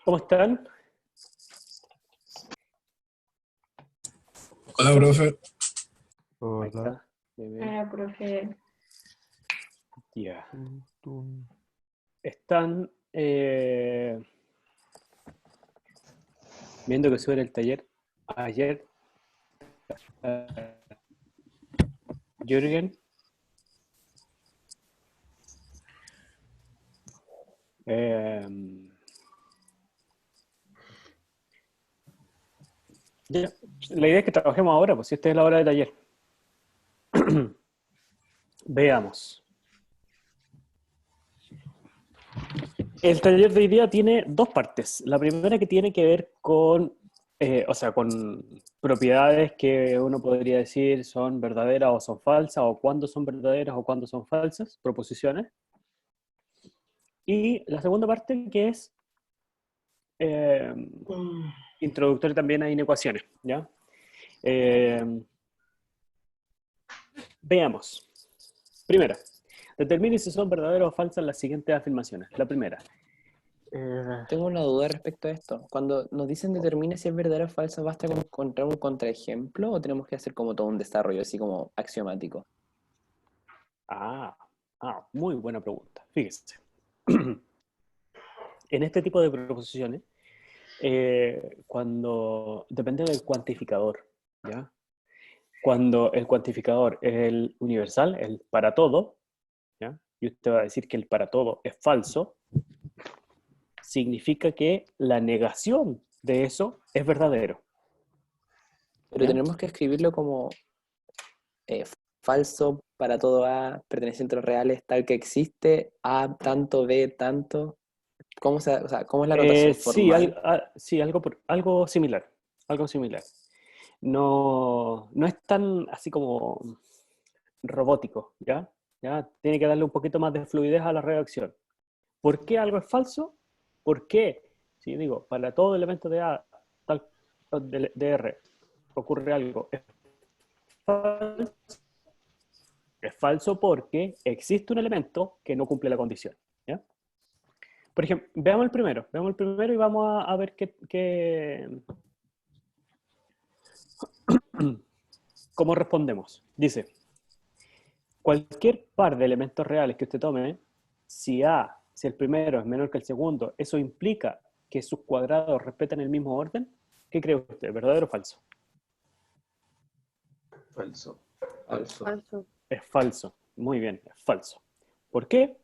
¿Cómo están? Hola, profe. Ahí Hola. está. Bien, bien. Hola, profe. Ya. Tun, tun. Están viendo que sube el taller ayer. Jürgen. Ya. La idea es que trabajemos ahora, pues si esta es la hora de taller. Veamos. El taller de hoy día tiene dos partes. La primera que tiene que ver con, con propiedades que uno podría decir son verdaderas o son falsas, o cuándo son verdaderas o cuándo son falsas, proposiciones. Y la segunda parte que es eh, introductoria también a inecuaciones, ¿ya? Veamos. Primera, determine si son verdaderas o falsas las siguientes afirmaciones. La primera. Tengo una duda respecto a esto. Cuando nos dicen determine si es verdadero o falso, ¿basta con encontrar un contraejemplo o tenemos que hacer como todo un desarrollo así como axiomático? Muy buena pregunta. Fíjese. En este tipo de proposiciones, cuando depende del cuantificador, ¿ya? Cuando el cuantificador es el universal, el para todo, ¿ya? Y usted va a decir que el para todo es falso, significa que la negación de eso es verdadero. Pero ¿Ya? tenemos que escribirlo como eh, falso para todo A, perteneciente a los reales, tal que existe, A tanto, B tanto. ¿Cómo cómo es la notación Sí, formal? sí, algo similar. Algo similar. No, no es tan así como robótico, ¿ya? ¿Ya? Tiene que darle un poquito más de fluidez a la redacción. ¿Por qué algo es falso? ¿Por qué? Si digo, para todo elemento de A, tal, de R, ocurre algo. Falso. Es falso porque existe un elemento que no cumple la condición, ¿ya? Por ejemplo, veamos el primero y vamos a ver cómo respondemos. Dice, cualquier par de elementos reales que usted tome, si el primero es menor que el segundo, ¿eso implica que sus cuadrados respetan el mismo orden? ¿Qué cree usted, verdadero o falso? Falso. Falso. Falso. Es falso. Muy bien, es falso. ¿Por qué?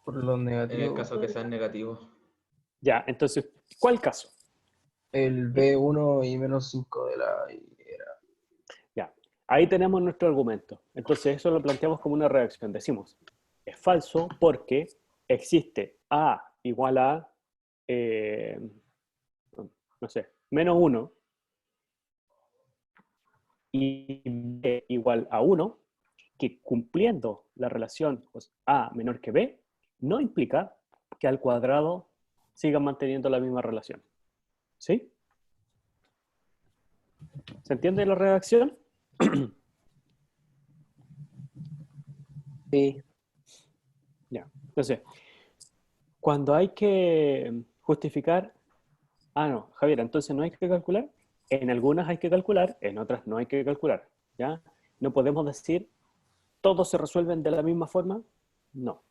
Por lo En el negativo, caso que sean negativos. Ya, entonces, ¿cuál caso? el B1 y menos 5 de la hilera. Ya, ahí tenemos nuestro argumento. Entonces, eso lo planteamos como una reacción. Decimos, es falso porque existe A igual a, eh, no sé, menos 1 y B igual a 1, que cumpliendo la relación pues, A menor que B, no implica que al cuadrado sigan manteniendo la misma relación. ¿Sí? ¿Se entiende la redacción? Sí. Ya. Entonces, cuando hay que justificar, no, Javier, entonces no hay que calcular. En algunas hay que calcular, en otras no hay que calcular. ¿Ya? No podemos decir todos se resuelven de la misma forma. No.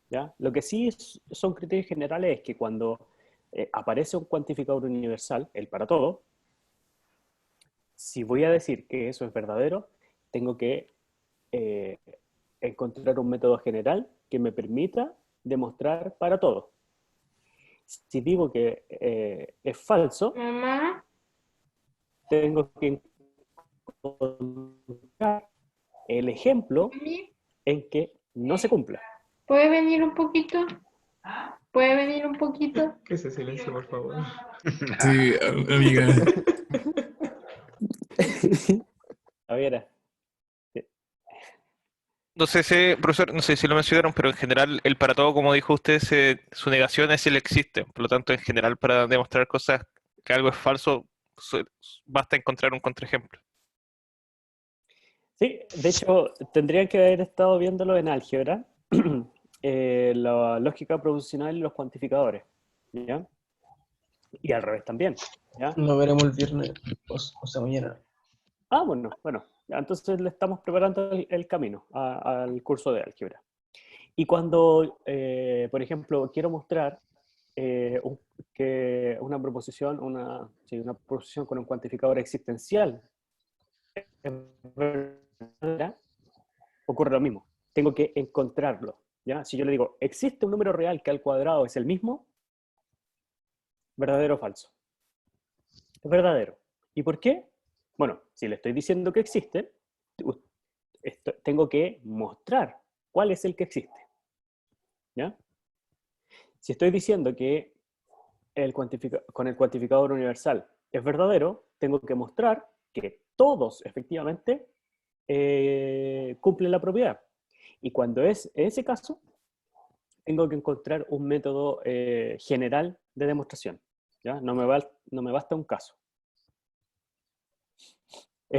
¿Ya? Lo que sí son criterios generales es que cuando aparece un cuantificador universal, el para todo, si voy a decir que eso es verdadero, tengo que eh, encontrar un método general que me permita demostrar para todo. Si digo que es falso, Mamá, tengo que encontrar el ejemplo en que no se cumpla. ¿puede venir un poquito? ¿Puede venir un poquito? Que se silencie, por favor. Sí, amiga. A ver, No sé si, profesor, no sé si lo mencionaron, pero en general el para todo, como dijo usted, su negación es el existe. Por lo tanto, en general, para demostrar cosas que algo es falso, basta encontrar un contraejemplo. sí, de hecho, tendrían que haber estado viéndolo en álgebra. la lógica proposicional y los cuantificadores, ¿ya? Y al revés también, ¿ya? Lo veremos el viernes, o sea, mañana. Ah, bueno, ya, entonces le estamos preparando el camino al curso de álgebra. Y cuando, por ejemplo, quiero mostrar que una proposición con un cuantificador existencial es verdadera, ocurre lo mismo. Tengo que encontrarlo, ¿ya? Si yo le digo, ¿existe un número real que al cuadrado es el mismo? ¿Verdadero o falso? Es verdadero. ¿Y por qué? Bueno, si le estoy diciendo que existe, tengo que mostrar cuál es el que existe, ¿ya? Si estoy diciendo que con el cuantificador universal es verdadero, tengo que mostrar que todos efectivamente cumplen la propiedad. Y cuando es ese caso, tengo que encontrar un método general de demostración, ¿ya? No me basta un caso.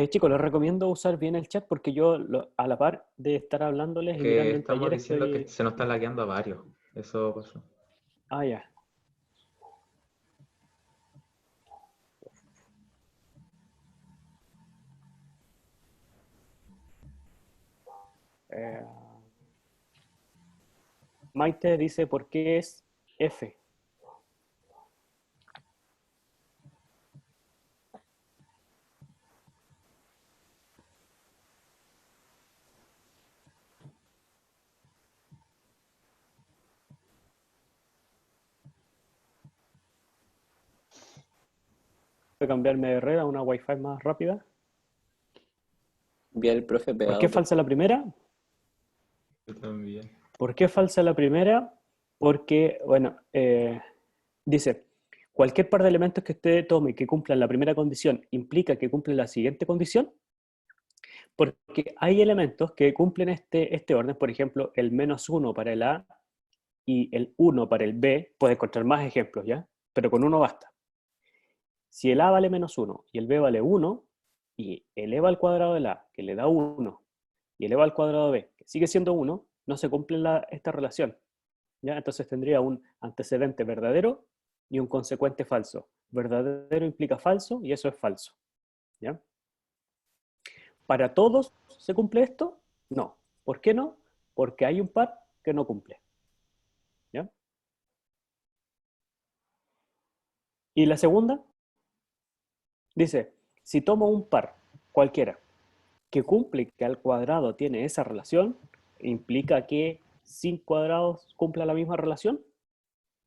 Chicos, les recomiendo usar bien el chat porque yo a la par de estar hablándoles y Que mirando el estamos taller diciendo estoy... que se nos está lagueando a varios. Eso pasó. Ah, ya. Maite dice, ¿por qué es F? Voy a cambiarme de red a una Wi-Fi más rápida. Vi al profe ¿Por pegado. qué falsa la primera? Yo también. ¿Por qué falsa la primera? Porque, bueno, dice, cualquier par de elementos que usted tome y que cumplan la primera condición implica que cumple la siguiente condición, porque hay elementos que cumplen este orden, por ejemplo, el -1 para el A y el 1 para el B, puedes encontrar más ejemplos, ¿ya? Pero con uno basta. Si el A vale -1 y el B vale 1, y eleva al cuadrado del A, que le da 1, y eleva al cuadrado de B, que sigue siendo 1, no se cumple esta relación, ¿ya? Entonces tendría un antecedente verdadero y un consecuente falso. Verdadero implica falso y eso es falso, ¿ya? ¿Para todos se cumple esto? No. ¿Por qué no? Porque hay un par que no cumple, ¿ya? Y la segunda dice, si tomo un par cualquiera que cumple que al cuadrado tiene esa relación, ¿implica que sin cuadrados cumpla la misma relación?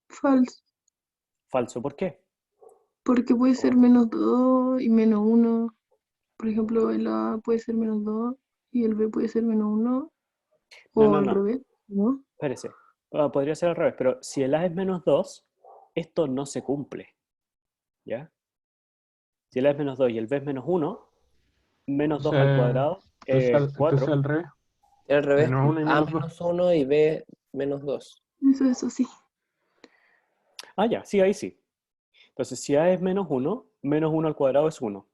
Falso, Falso, ¿por qué? porque puede ser -2 y -1. Por ejemplo, el A puede ser -2 y el B puede ser -1. O No, al revés, ¿no? espérese. Podría ser al revés, pero si el A es -2, esto no se cumple, ¿ya? Si el A es -2 y el B es -1, -2 al cuadrado es 4. Entonces al revés. Al revés, -1 y A -2. -1 y B -2. Eso es así. Ah, ya, sí, ahí sí. Entonces, si A es -1, -1 al cuadrado es 1.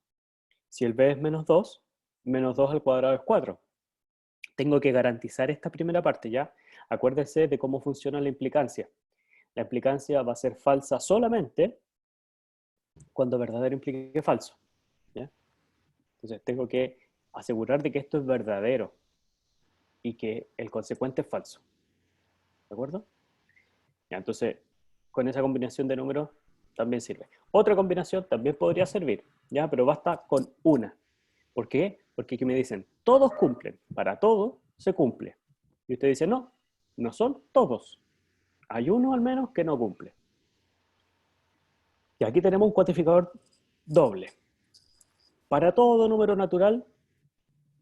Si el B es -2, -2 al cuadrado es 4. Tengo que garantizar esta primera parte, ¿ya? Acuérdense de cómo funciona la implicancia. La implicancia va a ser falsa solamente cuando verdadero implique falso, ¿ya? Entonces, tengo que asegurar de que esto es verdadero y que el consecuente es falso. ¿De acuerdo? Ya, entonces, con esa combinación de números también sirve. Otra combinación también podría servir, ¿ya? Pero basta con una. ¿Por qué? Porque aquí me dicen, todos cumplen. Para todo se cumple. Y usted dice, no, no son todos. Hay uno al menos que no cumple. Y aquí tenemos un cuantificador doble. Para todo número natural,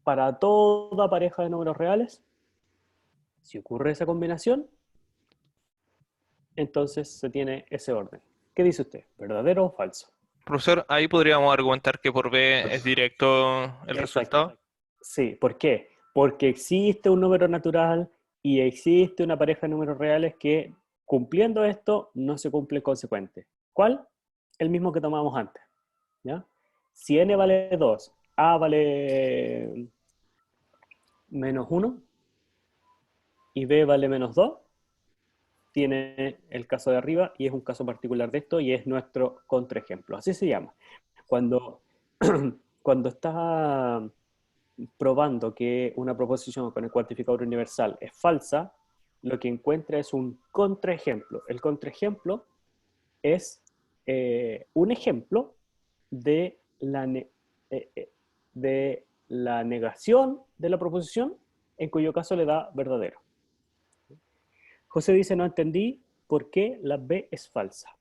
para toda pareja de números reales, si ocurre esa combinación, entonces se tiene ese orden. ¿Qué dice usted? ¿Verdadero o falso? Profesor, ahí podríamos argumentar que por B es directo el resultado. Sí, ¿por qué? Porque existe un número natural y existe una pareja de números reales que, cumpliendo esto, no se cumple el consecuente. ¿Cuál? El mismo que tomamos antes, ¿ya? Si n vale 2, a vale -1 y b vale -2, tiene el caso de arriba y es un caso particular de esto y es nuestro contraejemplo. Así se llama. Cuando, cuando está probando que una proposición con el cuantificador universal es falsa, lo que encuentra es un contraejemplo. El contraejemplo es un ejemplo de de la negación de la proposición, en cuyo caso le da verdadero. José dice, no entendí por qué la B es falsa.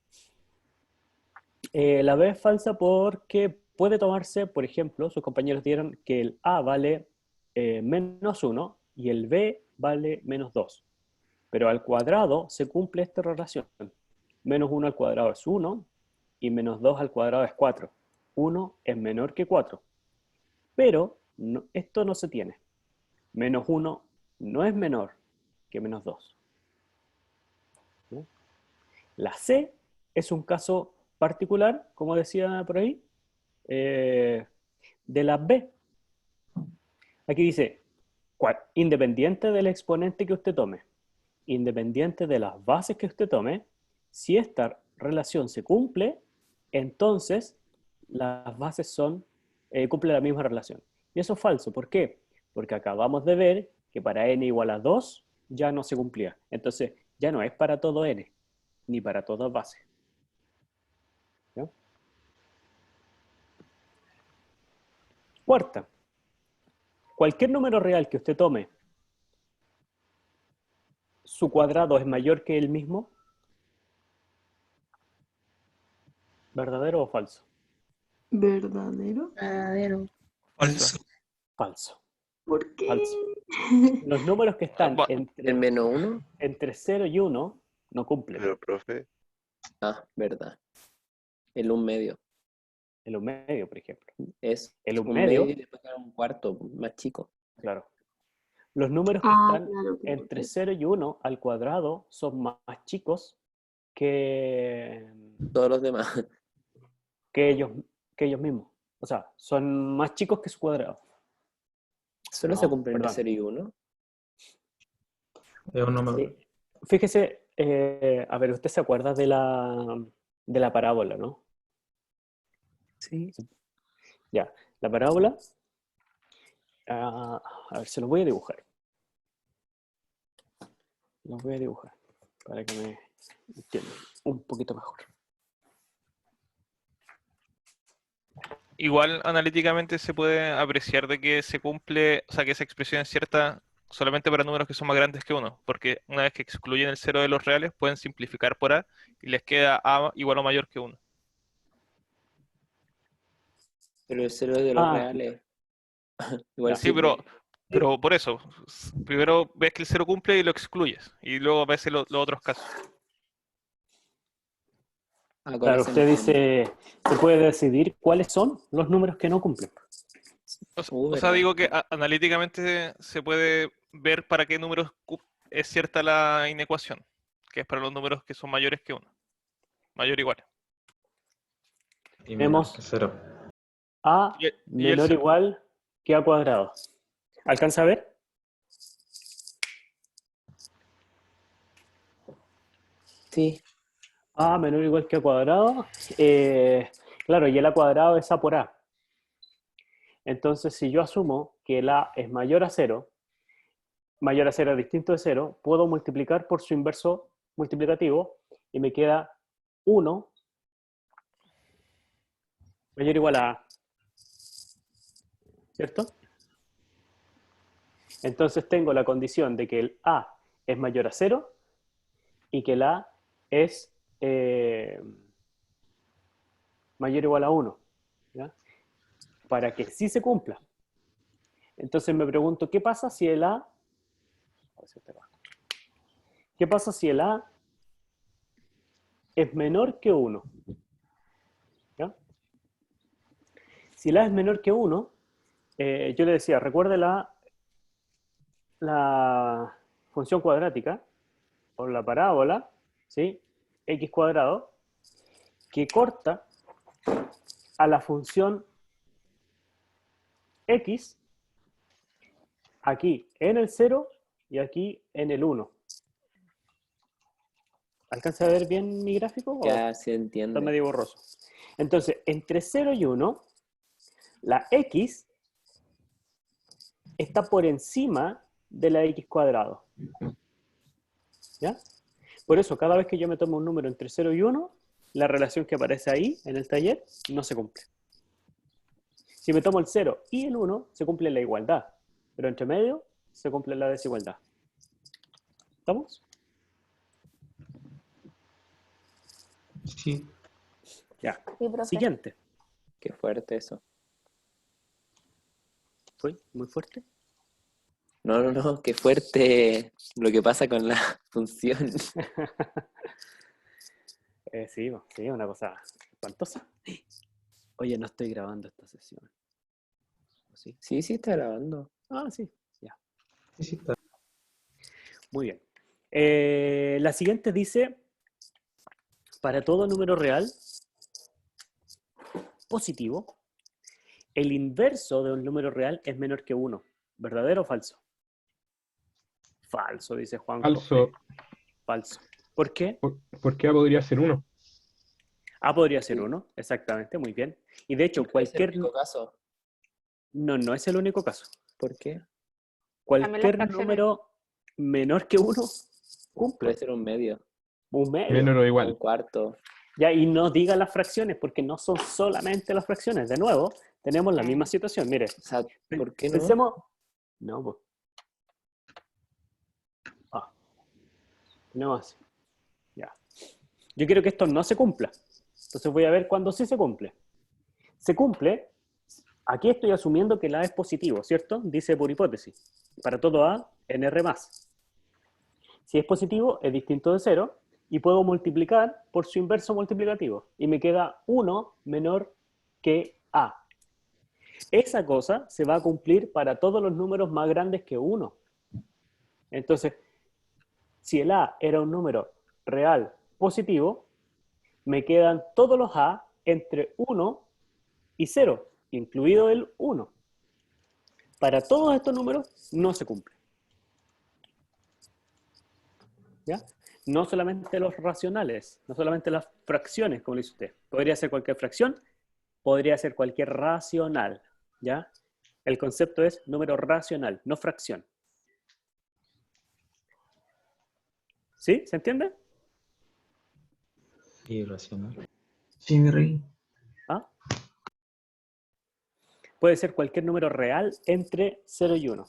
La B es falsa porque puede tomarse, por ejemplo, sus compañeros dieron que el A vale menos 1 y el B vale menos 2. Pero al cuadrado se cumple esta relación. Menos 1 al cuadrado es 1 y menos 2 al cuadrado es 4. 1 es menor que 4. Pero esto no se tiene. Menos 1 no es menor que menos 2. ¿No? La C es un caso particular, como decía por ahí, de la B. Aquí dice, independiente del exponente que usted tome, independiente de las bases que usted tome, si esta relación se cumple, entonces las bases cumplen la misma relación. Y eso es falso. ¿Por qué? Porque acabamos de ver que para n igual a 2 ya no se cumplía. Entonces ya no es para todo n, ni para todas bases. ¿No? Cuarta, cualquier número real que usted tome, su cuadrado es mayor que el mismo, ¿verdadero o falso? ¿Verdadero? Verdadero. Falso. Falso. ¿Por qué? Falso. Los números que están El menos 1. entre 0 y 1 no cumplen. Pero, profe, Ah, verdad. El 1 medio. El 1 medio, por ejemplo. Es El 1 un medio, medio y después queda un cuarto más chico. claro. Los números que Ah, están claro, claro, entre claro. 0 y 1 al cuadrado son más chicos que, Todos los demás. que ellos mismos. O sea, son más chicos que su cuadrado. Solo No, se cumplen entre perdón. 0 y 1. Es un número. Sí. Fíjese, a ver, usted se acuerda de la parábola, ¿no? Sí. Ya, la parábola, a ver, se lo voy a dibujar. Lo voy a dibujar para que me entiendan un poquito mejor. Igual analíticamente se puede apreciar de que se cumple, o sea, que esa expresión es cierta solamente para números que son más grandes que 1, porque una vez que excluyen el 0 de los reales, pueden simplificar por A y les queda A igual o mayor que 1. Pero el 0 de los Ah, reales. Igual ya. Sí, sirve. pero por eso, primero ves que el 0 cumple y lo excluyes, y luego ves los otros casos. Ahora Claro, se usted entiende. dice, se puede decidir cuáles son los números que no cumplen. O sea, ¿Verdad? digo que analíticamente se puede ver para qué números es cierta la inecuación, que es para los números que son mayores que 1, mayor o igual. Y menor Tenemos que 0. A Y el menor o 0. igual que A cuadrado. ¿Alcanza a ver? Sí. A menor o igual que A cuadrado. Claro, y el A cuadrado es A por A. Entonces, si yo asumo que el A es mayor a 0 distinto de 0, puedo multiplicar por su inverso multiplicativo y me queda 1 mayor o igual a A. ¿Cierto? Entonces tengo la condición de que el A es mayor a 0 y que el A es mayor o igual a 1. ¿Ya? Para que sí se cumpla. Entonces me pregunto, ¿qué pasa si el A... ¿Qué pasa si el A es menor que 1? ¿Ya? Si el A es menor que 1, yo le decía, recuerde la función cuadrática, o la parábola, ¿sí? X cuadrado, que corta a la función X aquí en el 0 y aquí en el 1. ¿Alcanza a ver bien mi gráfico? ¿O Ya se está entiende. medio borroso? Entonces, entre 0 y 1, la x está por encima de la x cuadrado. ¿Ya? Por eso, cada vez que yo me tomo un número entre 0 y 1, la relación que aparece ahí, en el taller, no se cumple. Si me tomo el 0 y el 1, se cumple la igualdad. Pero entre medio, se cumple la desigualdad. ¿Estamos? Sí. Ya. Sí, profe. Siguiente. Qué fuerte eso. ¿Fue muy fuerte? No, qué fuerte lo que pasa con la función. Sí, una cosa espantosa. Oye, no estoy grabando esta sesión. ¿O sí? Sí, está grabando. Ah, sí, ya. Sí, sí, está. Muy bien. La siguiente dice, para todo número real positivo, el inverso de un número real es menor que 1. ¿Verdadero o falso? Falso, dice Juan. Falso. Falso. ¿Por qué? Porque A podría ser 1. A podría ser 1, exactamente, muy bien. Y de hecho, ¿Cuál es el cualquier... único caso? No es el único caso. ¿Por qué? Cualquier fracciones. número menor que 1 cumple. Puede ser un medio, Un medio. Menor o un igual. cuarto. Ya, y no diga las fracciones, porque no son solamente las fracciones. De nuevo, tenemos la misma situación. Mire, O sea, ¿por qué no? pensemos... No, pues. Tenemos así. Ya. Yo quiero que esto no se cumpla. Entonces voy a ver cuándo sí se cumple. Se cumple... Aquí estoy asumiendo que la A es positivo, ¿cierto? Dice por hipótesis. Para todo A, en R+. Si es positivo, es distinto de 0, y puedo multiplicar por su inverso multiplicativo. Y me queda 1 menor que A. Esa cosa se va a cumplir para todos los números más grandes que 1. Entonces, si el A era un número real positivo, me quedan todos los A entre 1 y 0, incluido el 1. Para todos estos números no se cumple. ¿Ya? No solamente los racionales, no solamente las fracciones, como dice usted. Podría ser cualquier fracción, podría ser cualquier racional. ¿Ya? El concepto es número racional, no fracción. ¿Sí? ¿Se entiende? Irracional. Sí, mi rey. ¿Ah? Puede ser cualquier número real entre 0 y 1.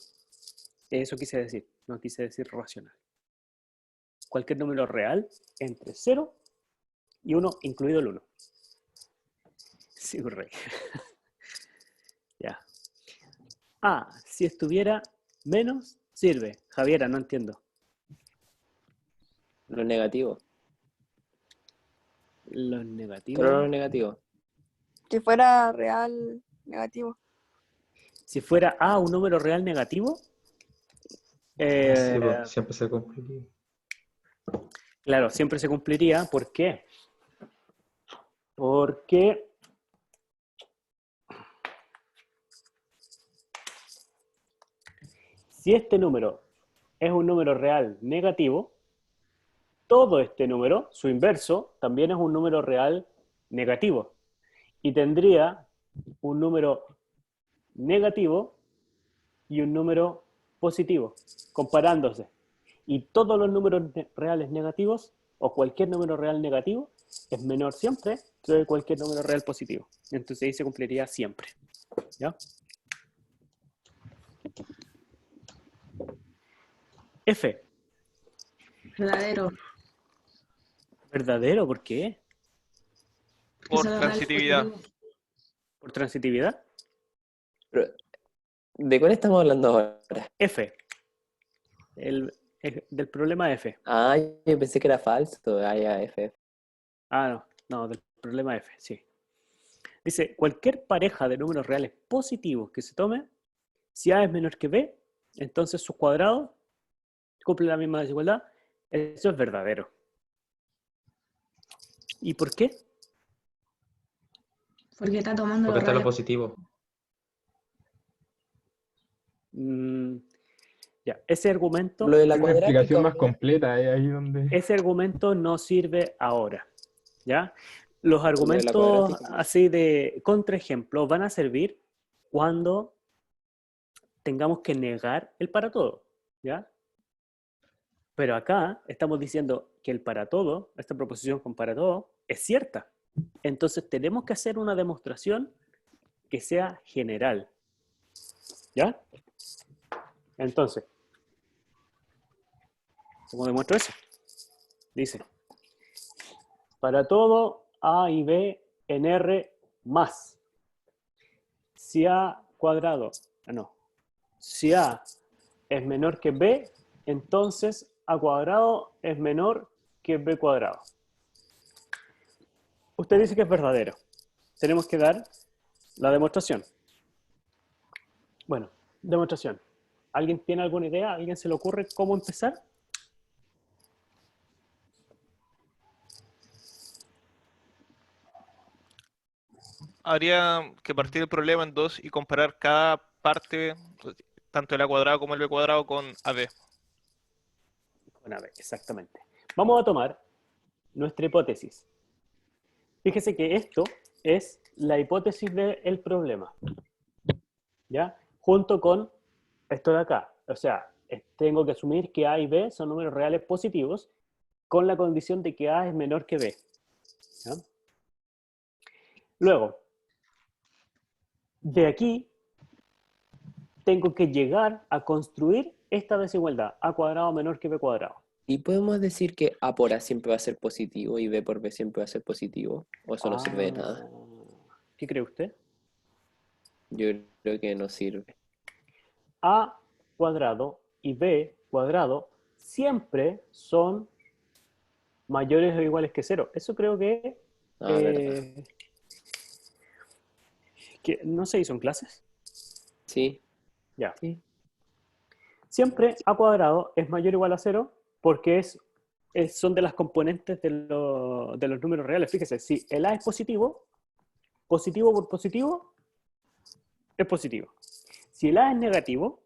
Eso quise decir, no quise decir racional. Cualquier número real entre 0 y 1, incluido el 1. Sí, rey. Ya. Si estuviera menos, sirve. Javiera, no entiendo. Lo negativo. Los negativos. Pero lo negativo. Si fuera real, negativo. Si fuera A un número real negativo, Sí, pues, siempre se cumpliría. claro, siempre se cumpliría. ¿Por qué? Porque si este número es un número real negativo, todo este número, su inverso, también es un número real negativo. Y tendría un número negativo y un número positivo, comparándose. Y todos los números reales negativos, o cualquier número real negativo, es menor siempre que cualquier número real positivo. Entonces ahí se cumpliría siempre. ¿Ya? F. Verdadero. ¿Verdadero? ¿Por qué? Por Eso da el transitividad. positivo. ¿Por transitividad? Pero, ¿de cuál estamos hablando ahora? F. Del problema F. Ah, yo pensé que era falso. Ah, ya, F. No, del problema F, sí. Dice, cualquier pareja de números reales positivos que se tome, si A es menor que B, entonces sus cuadrados cumplen la misma desigualdad. Eso es verdadero. ¿Y por qué? Porque está tomando Porque los está lo reales. positivo. Ya, ese argumento, Lo de la Una explicación cuadrática, más completa, ahí donde... ese argumento no sirve ahora. ¿Ya? Los lo de la argumentos cuadrática. así de contraejemplo van a servir cuando tengamos que negar el para todo. ¿Ya? Pero acá estamos diciendo que el para todo, esta proposición con para todo, es cierta. Entonces tenemos que hacer una demostración que sea general. ¿Ya? Entonces, ¿cómo demuestro eso? Dice, para todo A y B en R más. Si A cuadrado, no, si A es menor que B, entonces A cuadrado es menor que B cuadrado. Usted dice que es verdadero. Tenemos que dar la demostración. Bueno, demostración. ¿Alguien tiene alguna idea? ¿Alguien se le ocurre cómo empezar? Habría que partir el problema en dos y comparar cada parte, tanto el A cuadrado como el B cuadrado, con AB. Con AB, exactamente. Vamos a tomar nuestra hipótesis. Fíjese que esto es la hipótesis del problema. ¿Ya? Junto con esto de acá. O sea, tengo que asumir que A y B son números reales positivos con la condición de que A es menor que B. ¿Ya? Luego, de aquí tengo que llegar a construir esta desigualdad, A cuadrado menor que B cuadrado. ¿Y podemos decir que A por A siempre va a ser positivo y B por B siempre va a ser positivo? ¿O eso no sirve de nada? ¿Qué cree usted? Yo creo que no sirve. A cuadrado y B cuadrado siempre son mayores o iguales que cero. Eso creo Ah, verdad. que no se hizo en clases. Sí, Ya. sí. Siempre A cuadrado es mayor o igual a cero porque son de las componentes de los números reales. Fíjese, si el A es positivo, positivo por positivo es positivo. Si el A es negativo,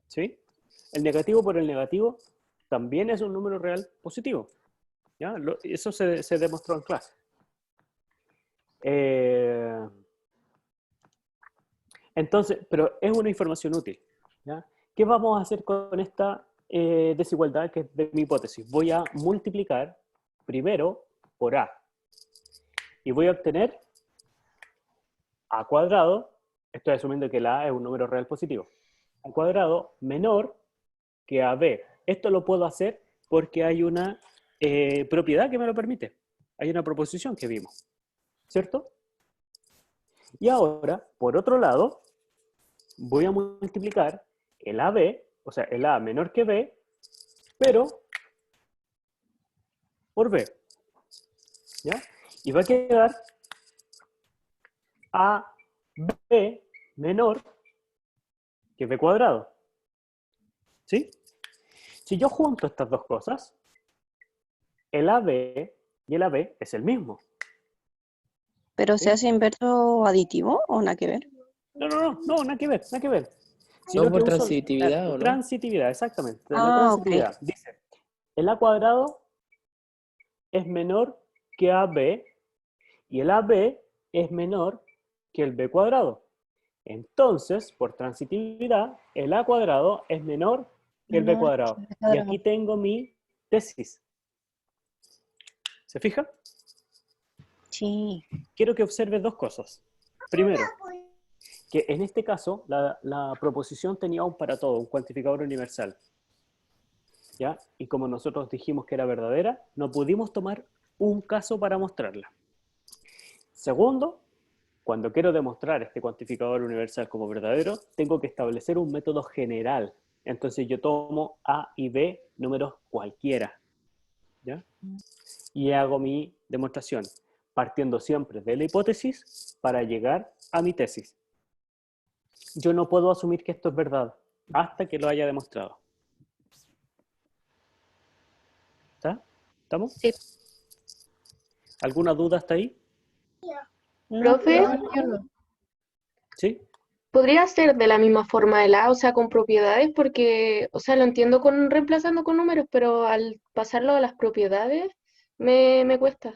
¿sí? El negativo por el negativo también es un número real positivo. ¿Ya? Eso se demostró en clase. Entonces, pero es una información útil. ¿Ya? ¿Qué vamos a hacer con esta desigualdad que es de mi hipótesis? Voy a multiplicar primero por A. Y voy a obtener A cuadrado, estoy asumiendo que la A es un número real positivo, A cuadrado menor que AB. Esto lo puedo hacer porque hay una propiedad que me lo permite. Hay una proposición que vimos, ¿cierto? Y ahora, por otro lado, voy a multiplicar el AB, o sea, el A menor que B, pero por B. ¿Ya? Y va a quedar AB menor que B cuadrado. ¿Sí? Si yo junto estas dos cosas, el AB y el AB es el mismo. ¿Pero se ¿Sí? hace inverso aditivo o nada que ver? No, nada que ver, nada que ver. ¿No por Que uso transitividad o no? transitividad, exactamente. La Ah, ok. transitividad. Dice, el A cuadrado es menor que AB y el AB es menor que el B cuadrado. Entonces, por transitividad, el A cuadrado es menor que el B Menor cuadrado. que B Y cuadrado. aquí tengo mi tesis. ¿Se fija? Sí. Quiero que observe dos cosas. Primero, que en este caso la proposición tenía un para todo, un cuantificador universal. ¿Ya? Y como nosotros dijimos que era verdadera, no pudimos tomar un caso para mostrarla. Segundo, cuando quiero demostrar este cuantificador universal como verdadero, tengo que establecer un método general. Entonces yo tomo A y B números cualquiera. ¿Ya? Y hago mi demostración, partiendo siempre de la hipótesis para llegar a mi tesis. Yo no puedo asumir que esto es verdad hasta que lo haya demostrado. ¿Está? ¿Estamos? Sí. ¿Alguna duda hasta ahí? No, Profe, Yo no. ¿Sí? podría ser de la misma forma de la A, o sea, con propiedades, porque, o sea, lo entiendo con reemplazando con números, pero al pasarlo a las propiedades me cuesta.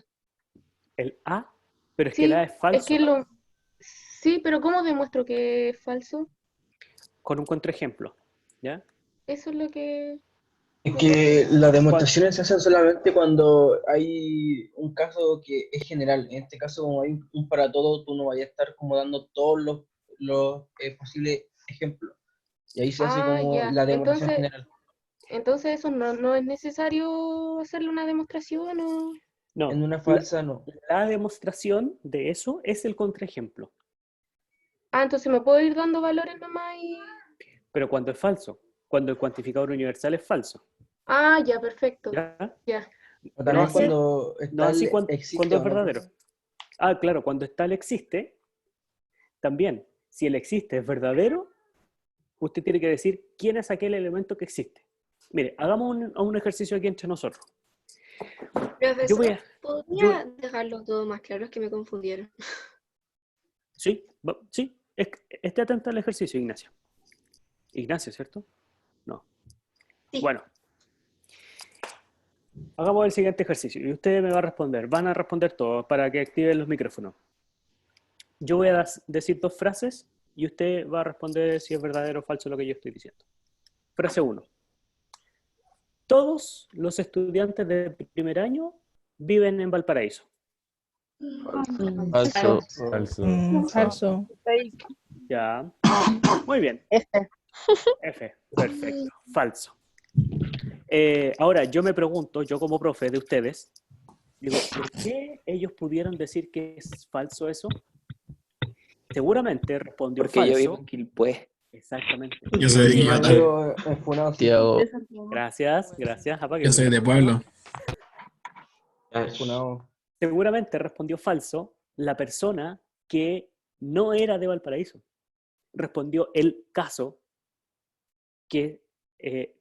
El A, pero es que el A Sí, es es falso. que lo... Sí, pero ¿cómo demuestro que es falso? Con un contraejemplo, ¿ya? Eso es lo que Es me cuesta. que las demostraciones se hacen solamente cuando hay un caso que es general. En este caso, como hay un para todo, tú no vayas a estar como dando todos los posibles ejemplos. Y ahí se hace Ah, como ya. la demostración general. Entonces eso no es necesario hacerle una demostración o... No, En una falsa no. la demostración de eso es el contraejemplo, Ah, entonces me puedo ir dando valores nomás y... pero cuando es falso, cuando el cuantificador universal es falso, Ah, ya, perfecto. ¿ya? Ya. O No también así, cuando no está así el existe cuando es o no. verdadero. Ah, claro, cuando está el existe, también, si el existe es verdadero, usted tiene que decir quién es aquel elemento que existe. Mire, hagamos un ejercicio aquí entre nosotros. Yo voy a... ¿Podría dejarlo todo más claro? Es que me confundieron. Sí, sí, esté atento al ejercicio, Ignacio. Ignacio, ¿cierto? No. Sí. Bueno, hagamos el siguiente ejercicio y usted me va a responder. Van a responder todos para que activen los micrófonos. Yo voy a decir dos frases y usted va a responder si es verdadero o falso lo que yo estoy diciendo. Frase 1. Todos los estudiantes de primer año viven en Valparaíso. Falso. Falso. Ya. Muy bien. F. Perfecto. Falso. Ahora, yo me pregunto, yo como profe de ustedes, digo, ¿por qué ellos pudieron decir que es falso eso? Seguramente respondió Porque falso. yo vivo en Quilpué. Exactamente. Yo soy de Sí, Quillota. yo he funado Santiago. Gracias, gracias. Apa, que Yo soy de pueblo. he funado. Seguramente respondió falso la persona que no era de Valparaíso. Respondió el caso que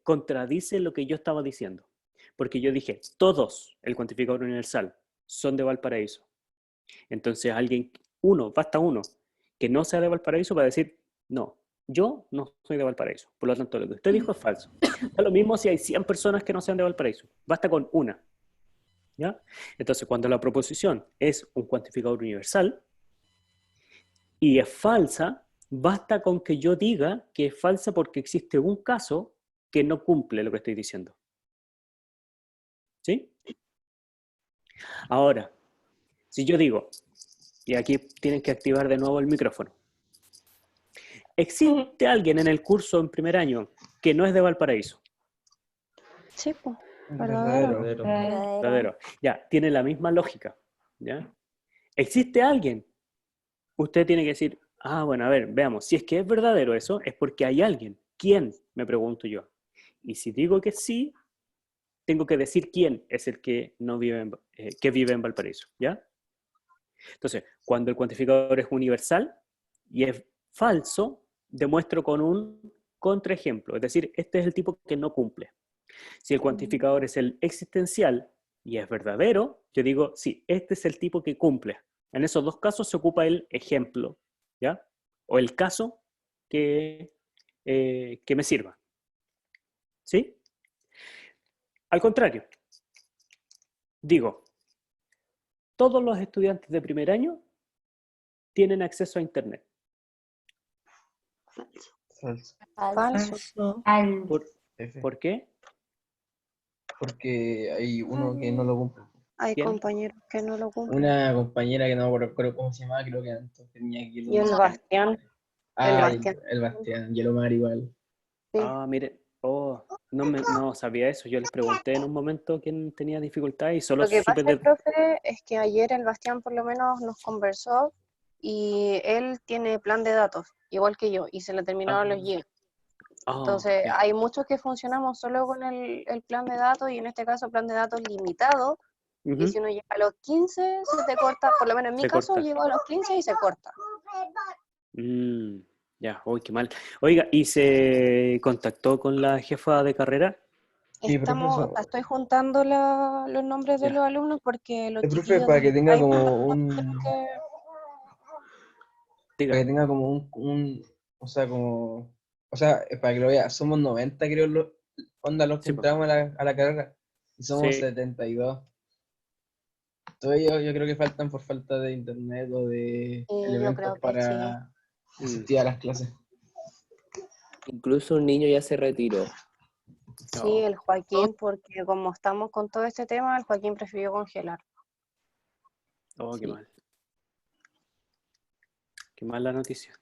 contradice lo que yo estaba diciendo. Porque yo dije, todos, el cuantificador universal, son de Valparaíso. Entonces basta uno, que no sea de Valparaíso para decir, no, yo no soy de Valparaíso. Por lo tanto, lo que usted dijo es falso. Da lo mismo si hay 100 personas que no sean de Valparaíso. Basta con una. ¿Ya? Entonces, cuando la proposición es un cuantificador universal y es falsa, basta con que yo diga que es falsa porque existe un caso que no cumple lo que estoy diciendo. ¿Sí? Ahora, si yo digo, y aquí tienen que activar de nuevo el micrófono, ¿existe alguien en el curso en primer año que no es de Valparaíso? Sí, pues. Verdadero. Verdadero. Ya, tiene la misma lógica. ¿Ya? ¿Existe alguien? Usted tiene que decir, bueno, a ver, veamos, si es que es verdadero eso, es porque hay alguien. ¿Quién? Me pregunto yo. Y si digo que sí, tengo que decir quién es el que no vive que vive en Valparaíso, ¿ya? Entonces, cuando el cuantificador es universal y es falso, demuestro con un contraejemplo, es decir, este es el tipo que no cumple. Si el cuantificador es el existencial y es verdadero, yo digo, sí, este es el tipo que cumple. En esos dos casos se ocupa el ejemplo, ¿ya? O el caso que me sirva. ¿Sí? Al contrario, digo, todos los estudiantes de primer año tienen acceso a Internet. Falso. Falso. ¿Por qué? Porque hay uno que no lo cumple. Hay ¿Quién? compañeros que no lo cumplen. Una compañera que no me acuerdo cómo se llamaba, creo que antes tenía que Y el Bastián. el Bastián, y el Omar igual. Sí. Mire, no sabía eso. Yo les pregunté en un momento quién tenía dificultad y solo Lo que supe pasa, profe, es que ayer el Bastián por lo menos nos conversó y él tiene plan de datos, igual que yo, y se le terminaron los gigas. Entonces, ya. hay muchos que funcionamos solo con el plan de datos y en este caso plan de datos limitado. Y si uno llega a los 15, se te corta, por lo menos en mi caso, llegó a los 15 y se corta. Ya, uy, qué mal. Oiga, ¿y se contactó con la jefa de carrera? Sí, profesor. Estoy juntando los nombres de los alumnos porque los profe, chiquillos para que tenga hay como más que- para que tenga como O sea, para que lo vea, somos 90, creo, los que Sí, po. entramos a la carrera. Y somos Sí. 72. Entonces yo creo que faltan por falta de internet o de yo elementos creo que para asistir a las clases. Incluso un niño ya se retiró. Sí, el Joaquín, porque como estamos con todo este tema, el Joaquín prefirió congelar. Oh, qué Sí. mal. Qué mal la noticia.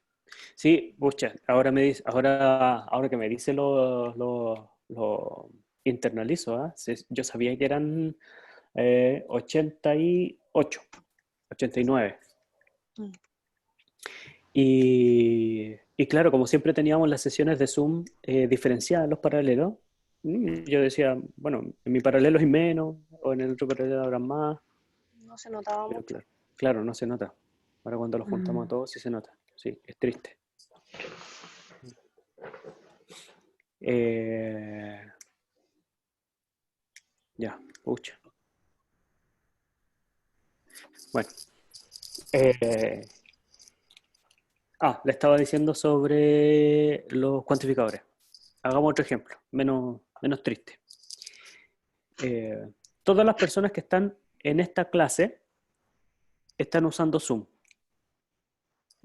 Sí, pucha, ahora que me dice lo internalizo, ¿ah? Yo sabía que eran 88, 89. Mm. Y claro, como siempre teníamos las sesiones de Zoom diferenciadas, los paralelos, yo decía, bueno, en mi paralelo hay menos, o en el otro paralelo habrá más, No se notaba pero mucho. claro, no se nota. Ahora cuando los juntamos a todos sí se nota. Sí, es triste. Ya, pucha. Bueno. Le estaba diciendo sobre los cuantificadores. Hagamos otro ejemplo, menos triste. Todas las personas que están en esta clase están usando Zoom.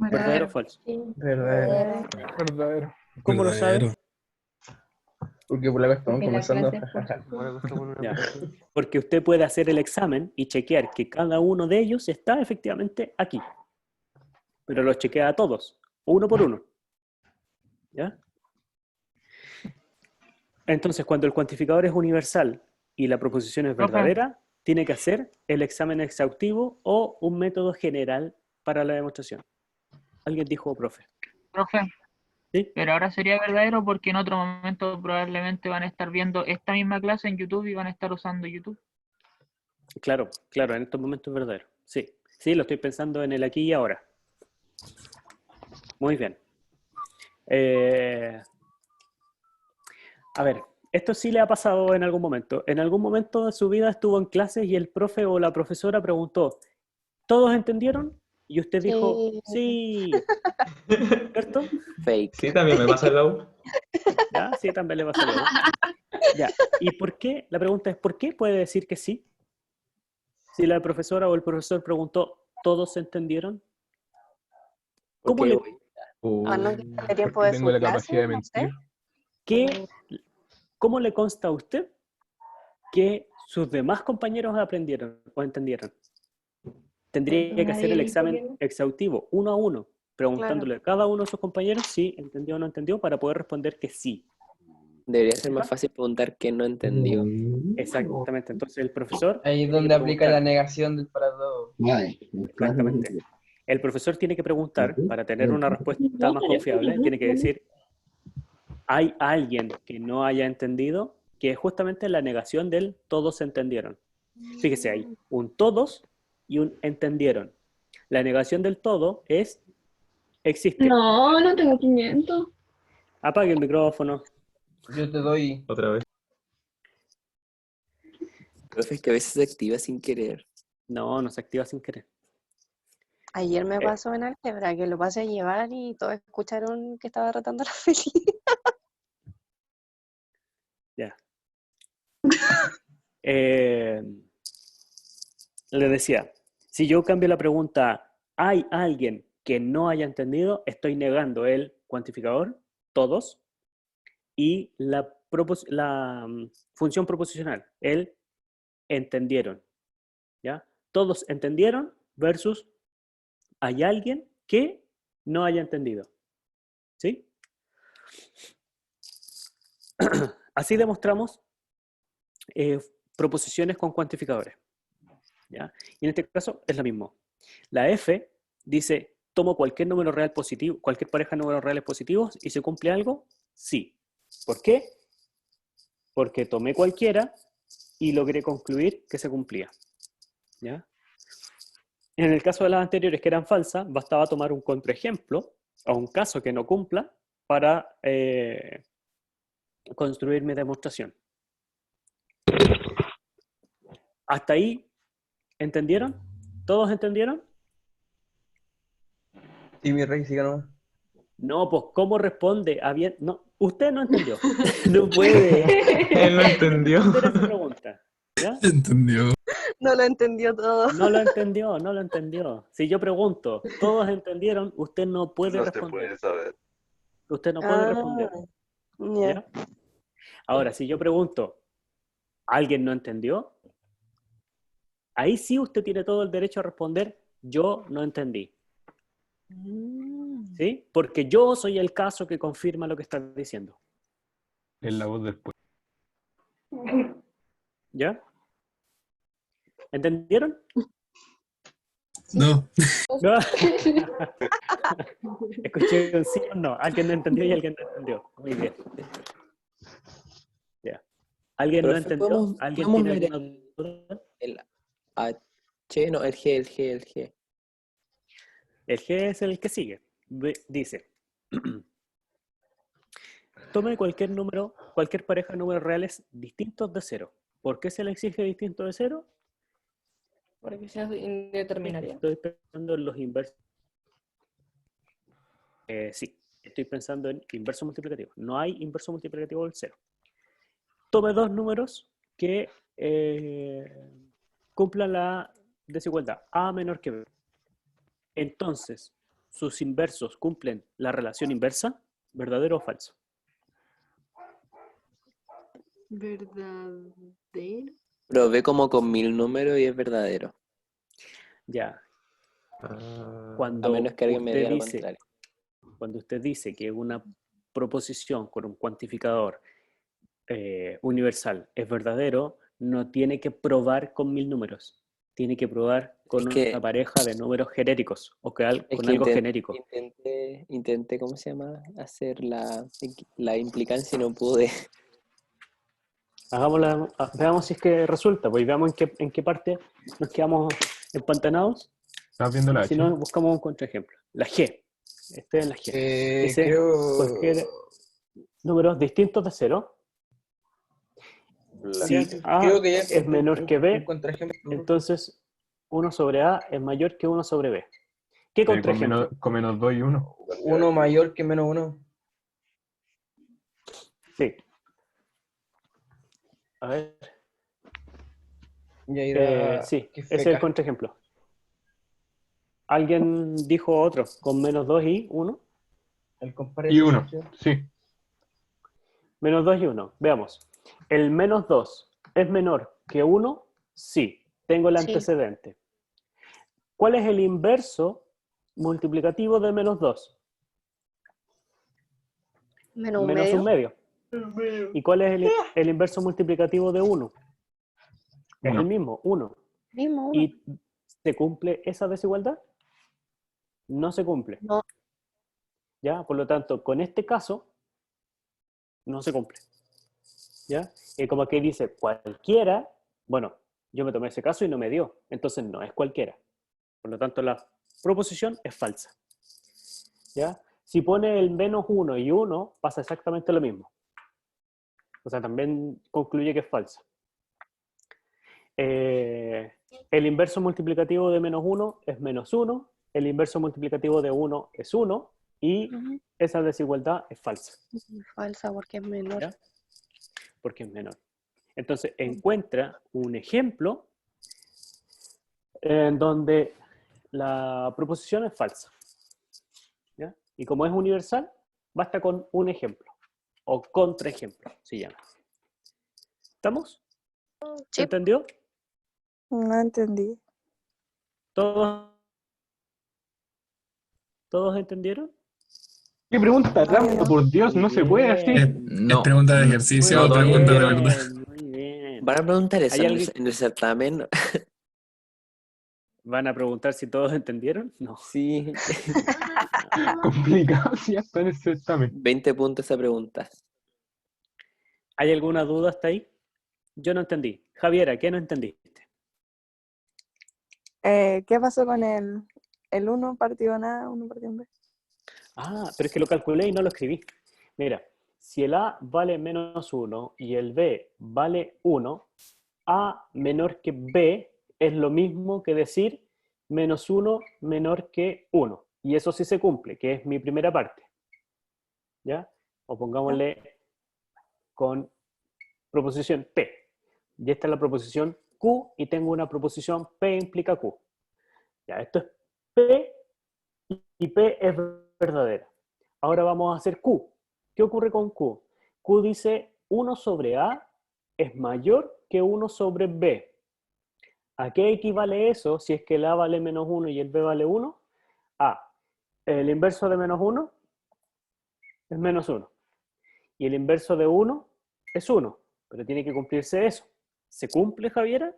¿Verdadero o falso? Verdadero. Verdadero. ¿Cómo lo saben? Verdadero. Porque por la vez estamos Porque la comenzando. clase es por Ya. Porque usted puede hacer el examen y chequear que cada uno de ellos está efectivamente aquí. Pero los chequea a todos, uno por uno. ¿Ya? Entonces, cuando el cuantificador es universal y la proposición es Profe. verdadera, tiene que hacer el examen exhaustivo o un método general para la demostración. ¿Alguien dijo, profe? Profe, ¿Sí? pero ahora sería verdadero porque en otro momento probablemente van a estar viendo esta misma clase en YouTube y van a estar usando YouTube. Claro, en estos momentos es verdadero. Sí, lo estoy pensando en el aquí y ahora. Muy bien. A ver, esto sí le ha pasado en algún momento. En algún momento de su vida estuvo en clases y el profe o la profesora preguntó, ¿todos entendieron? Y usted dijo, sí. ¿Cierto? Fake. Sí, también me pasa en la U. ¿Ya? Sí, también le pasa algo. Ya. ¿Y por qué? La pregunta es, ¿por qué puede decir que sí? Si la profesora o el profesor preguntó, ¿todos entendieron? ¿Cómo Porque Para no quitarle tiempo Porque de tengo su la clase, capacidad de no sé. mentir. ¿Cómo le consta a usted que sus demás compañeros aprendieron o entendieron? Tendría que hacer el examen exhaustivo, uno a uno, preguntándole a cada uno de sus compañeros si entendió o no entendió para poder responder que sí. debería ser más fácil preguntar qué no entendió. Exactamente. Entonces el profesor... Ahí es tiene que donde aplica la preguntar. negación del para todo. Exactamente. El profesor tiene que preguntar, para tener una respuesta más confiable, tiene que decir, ¿hay alguien que no haya entendido? Que es justamente la negación del todos entendieron. Fíjese, hay un todos y un entendieron. La negación del todo es existe. No, no tengo 500. Apague el micrófono. Yo te doy. Otra vez. Profe, es que a veces se activa sin querer. No se activa sin querer. Ayer me pasó en álgebra que lo pasé a llevar y todos escucharon que estaba tratando la feliz. Ya. Le decía, si yo cambio la pregunta, ¿hay alguien que no haya entendido? Estoy negando el cuantificador, todos, y la función proposicional, el entendieron. ¿Ya? Todos entendieron versus hay alguien que no haya entendido. ¿Sí? Así demostramos proposiciones con cuantificadores. ¿Ya? Y en este caso es lo mismo. La F dice, tomo cualquier número real positivo, cualquier pareja de números reales positivos y se cumple algo, sí. ¿Por qué? Porque tomé cualquiera y logré concluir que se cumplía. ¿Ya? En el caso de las anteriores que eran falsas, bastaba tomar un contraejemplo o un caso que no cumpla para construir mi demostración. ¿Hasta ahí entendieron? ¿Todos entendieron? Sí, mi rey, siga nomás. No, pues, ¿cómo responde? No, usted no entendió. No puede. Él no entendió. Responder esa pregunta. ¿Ya? Entendió. No lo entendió todo. No lo entendió, no lo entendió. Si yo pregunto, ¿todos entendieron? Usted no puede No se responder. puede saber. Usted no puede responder. Ya. ¿Ya? Ahora, si yo pregunto, ¿alguien no entendió? Ahí sí usted tiene todo el derecho a responder, yo no entendí. ¿Sí? Porque yo soy el caso que confirma lo que está diciendo. Es la voz del pueblo. ¿Ya? ¿Entendieron? No. ¿No? Escuché un sí o no. Alguien no entendió y alguien no entendió. Muy bien. Ya. ¿Alguien no Profe, entendió? ¿Alguien podemos tiene ver alguna duda? el H, no, el G. El G es el que sigue. Dice, tome cualquier número, cualquier pareja de números reales distintos de 0. ¿Por qué se le exige distinto de 0? Porque sea indeterminaria. Estoy pensando en los inversos. Sí, estoy pensando en inverso multiplicativo. No hay inverso multiplicativo del 0. Tome dos números que cumplan la desigualdad. A menor que B. Entonces, sus inversos cumplen la relación inversa, ¿verdadero o falso? Verdadero. Pero ve como con 1000 números y es verdadero. Ya. A Cuando menos que alguien me usted diga lo dice, contrario. cuando usted dice que una proposición con un cuantificador universal es verdadero, no tiene que probar con 1000 números. Tiene que probar con una pareja de números genéricos o con algo genérico. Intenté, ¿cómo se llama? Hacer la implicancia y no pude. Hagámosla, veamos si es que resulta, pues veamos en qué parte nos quedamos empantanados. ¿Estás viendo la H? Si no, buscamos un contraejemplo. La G. Este es la G. Dice Creo... cualquier números distintos de 0. Si A creo que ya es menor que B, contraejemplo. entonces 1 sobre A es mayor que 1 sobre B. ¿Qué contraejemplo? Con menos 2 y 1. 1 mayor que menos 1. Sí. A ver. Sí, ese es el contraejemplo. ¿Alguien dijo otro? ¿Con menos 2 y 1? Y 1, sí. Menos 2 y 1. Veamos. ¿El menos 2 es menor que 1? Sí. Tengo el antecedente. ¿Cuál es el inverso multiplicativo de menos 2? Menos un medio. ¿Y cuál es el inverso multiplicativo de 1? Es el mismo, 1. ¿Y se cumple esa desigualdad? No se cumple. No. ¿Ya? Por lo tanto, con este caso, no se cumple. ¿Ya? Y como aquí dice cualquiera, bueno, yo me tomé ese caso y no me dio. Entonces no es cualquiera. Por lo tanto, la proposición es falsa. ¿Ya? Si pone el menos 1 y 1, pasa exactamente lo mismo. O sea, también concluye que es falsa. El inverso multiplicativo de menos 1 es menos 1. El inverso multiplicativo de 1 es 1. Y esa desigualdad es falsa. Falsa porque es menor. ¿Ya? Porque es menor. Entonces, encuentra un ejemplo en donde la proposición es falsa. ¿Ya? Y como es universal, basta con un ejemplo. O contraejemplo, se llama. ¿Estamos? ¿Se entendió? No entendí. ¿Todos entendieron? ¿Qué pregunta trampa? Por Dios, no se puede así. Es pregunta de ejercicio o pregunta de verdad. Muy bien. ¿Van a preguntar eso ¿Hay alguien? en el certamen? ¿Van a preguntar si todos entendieron? No. Sí. Complicado si ya está en el certamen. 20 puntos esa pregunta. ¿Hay alguna duda hasta ahí? Yo no entendí. Javiera, ¿qué no entendiste? ¿Qué pasó con el 1 partido en A, 1 partido en B? Ah, pero es que lo calculé y no lo escribí. Mira, si el A vale menos 1 y el B vale 1, A menor que B es lo mismo que decir menos 1 menor que 1. Y eso sí se cumple, que es mi primera parte. ¿ya? O pongámosle con proposición P. Y esta es la proposición Q y tengo una proposición P implica Q. Ya, esto es P y P es verdadera. Ahora vamos a hacer Q. ¿Qué ocurre con Q? Q dice 1 sobre A es mayor que 1 sobre B. ¿A qué equivale eso si es que el A vale menos 1 y el B vale 1? A. El inverso de menos 1 es menos 1. Y el inverso de 1 es 1. Pero tiene que cumplirse eso. ¿Se cumple, Javiera?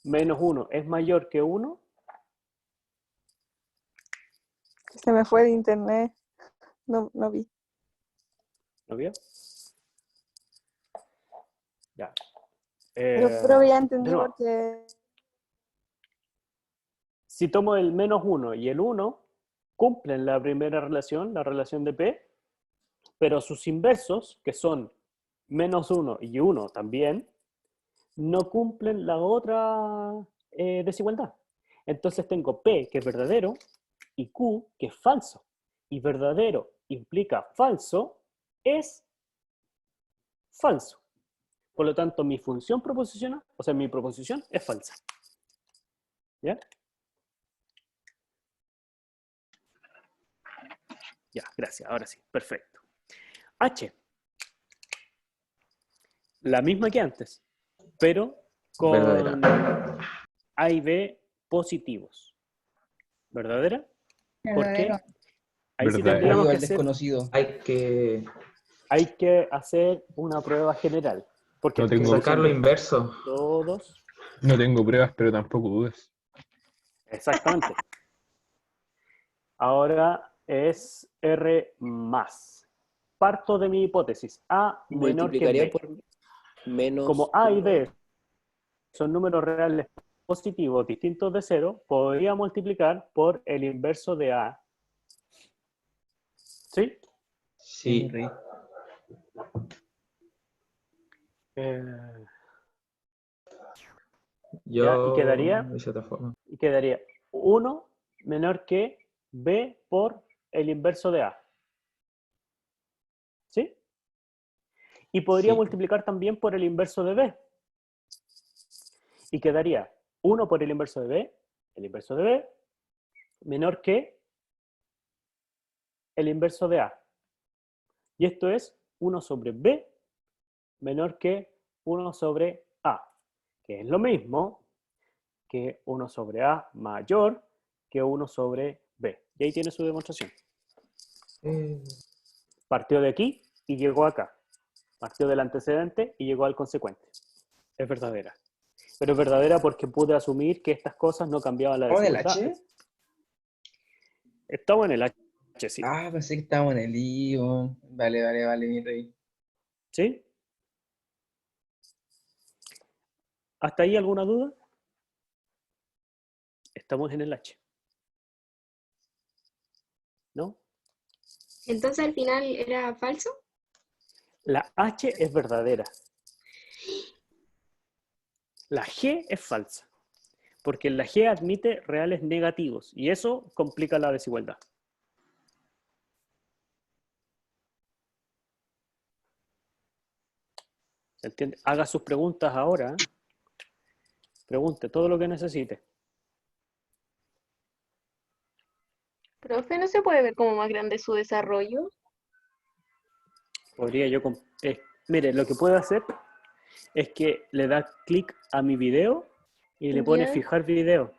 Menos 1 es mayor que 1. Se me fue el internet. No vi. ¿Lo vio? Ya. Pero ya entendí de nuevo, porque si tomo el menos 1 y el 1, cumplen la primera relación, la relación de P, pero sus inversos, que son menos 1 y 1 también, no cumplen la otra desigualdad. Entonces tengo P, que es verdadero, y Q, que es falso. Y verdadero implica falso, es falso. Por lo tanto, mi función proposicional, o sea, mi proposición es falsa. ¿Ya? Ya, gracias. Ahora sí, perfecto. H. La misma que antes, pero con Verdadera. A y B positivos. ¿Verdadera? ¿Por qué? Verdadero. Ahí sí Verdadera. tendríamos Válido que al hacer, desconocido. Hay que una prueba general. Porque No estoy tengo, sacar lo realizando inverso. todos. no tengo pruebas, pero tampoco dudes. Exactamente. Ahora es R más. Parto de mi hipótesis. A menor que Multiplicaría B. por Como menos A y 1. B son números reales positivos distintos de 0, podría multiplicar por el inverso de A. ¿Sí? Sí. Ya, y Yo de cierta forma. quedaría 1 menor que B por el inverso de A. ¿Sí? Y podría Sí. multiplicar también por el inverso de B. Y quedaría 1 por el inverso de B, menor que el inverso de A. Y esto es 1 sobre B menor que 1 sobre A, que es lo mismo que 1 sobre A mayor que 1 sobre B. Y ahí tiene su demostración. Partió de aquí y llegó acá. Partió del antecedente y llegó al consecuente. Es verdadera. Pero es verdadera porque pude asumir que estas cosas no cambiaban la ¿Estamos en el desigualdad. H? Estamos en el H, sí. Ah, pensé que estábamos en el I. Vale, mi rey. ¿Sí? ¿Hasta ahí alguna duda? Estamos en el H. ¿No? Entonces al final era falso. La H es verdadera. La G es falsa. Porque la G admite reales negativos y eso complica la desigualdad. ¿Se entiende? Haga sus preguntas ahora. Pregunte todo lo que necesite. Profe, ¿no se puede ver como más grande su desarrollo? Podría yo... mire, lo que puede hacer es que le da clic a mi video y le pone Ya, fijar video.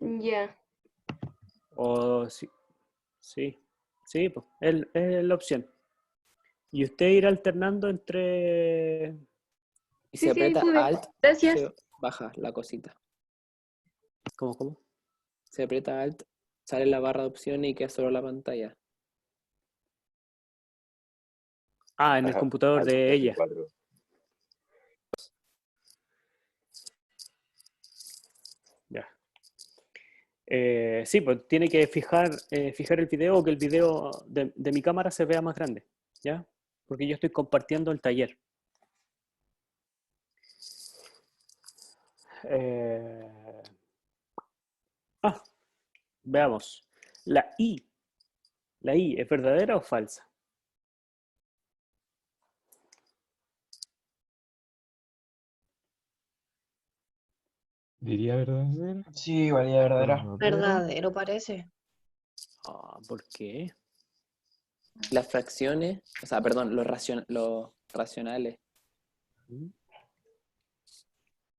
ya. O sí, sí, pues, es la opción. Y usted irá alternando entre... Y Sí, si sí, ahí aprieta pude. Alt, Gracias. se baja la cosita. ¿Cómo? Si aprieta Alt, sale la barra de opciones y queda solo la pantalla. Ah, en el computador de ella. Ya. Sí, pues tiene que fijar el video o que el video de mi cámara se vea más grande, ¿ya? Porque yo estoy compartiendo el taller. Veamos. La I. ¿La I es verdadera o falsa? Diría verdadero. Sí, valía verdadera. Verdadero parece. Ah, ¿por qué? Las fracciones, o sea, perdón, los racionales.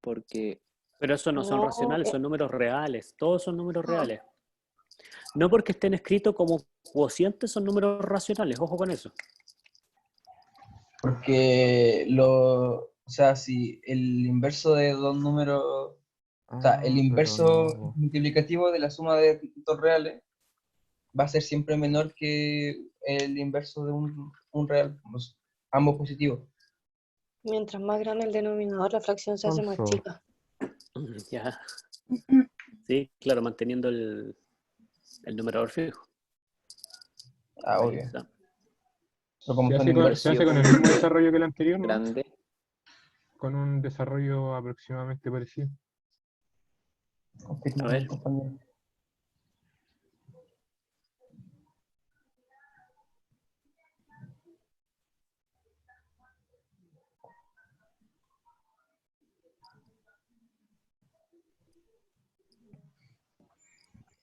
Porque Pero eso no son No, racionales, son números reales. Todos son números reales. No porque estén escritos como cocientes son números racionales. Ojo con eso. Porque o sea, si el inverso de dos números, o sea, el pero inverso no. multiplicativo de la suma de dos reales va a ser siempre menor que el inverso de un real, ambos positivos. mientras más grande el denominador, la fracción se hace más Falso. chica. Ya. Sí, claro, manteniendo el numerador fijo. Ah, Ahí obvio. está. Pero como Se son hace inversos, con el mismo desarrollo que el anterior, ¿no? grande. Con un desarrollo aproximadamente parecido. A ver.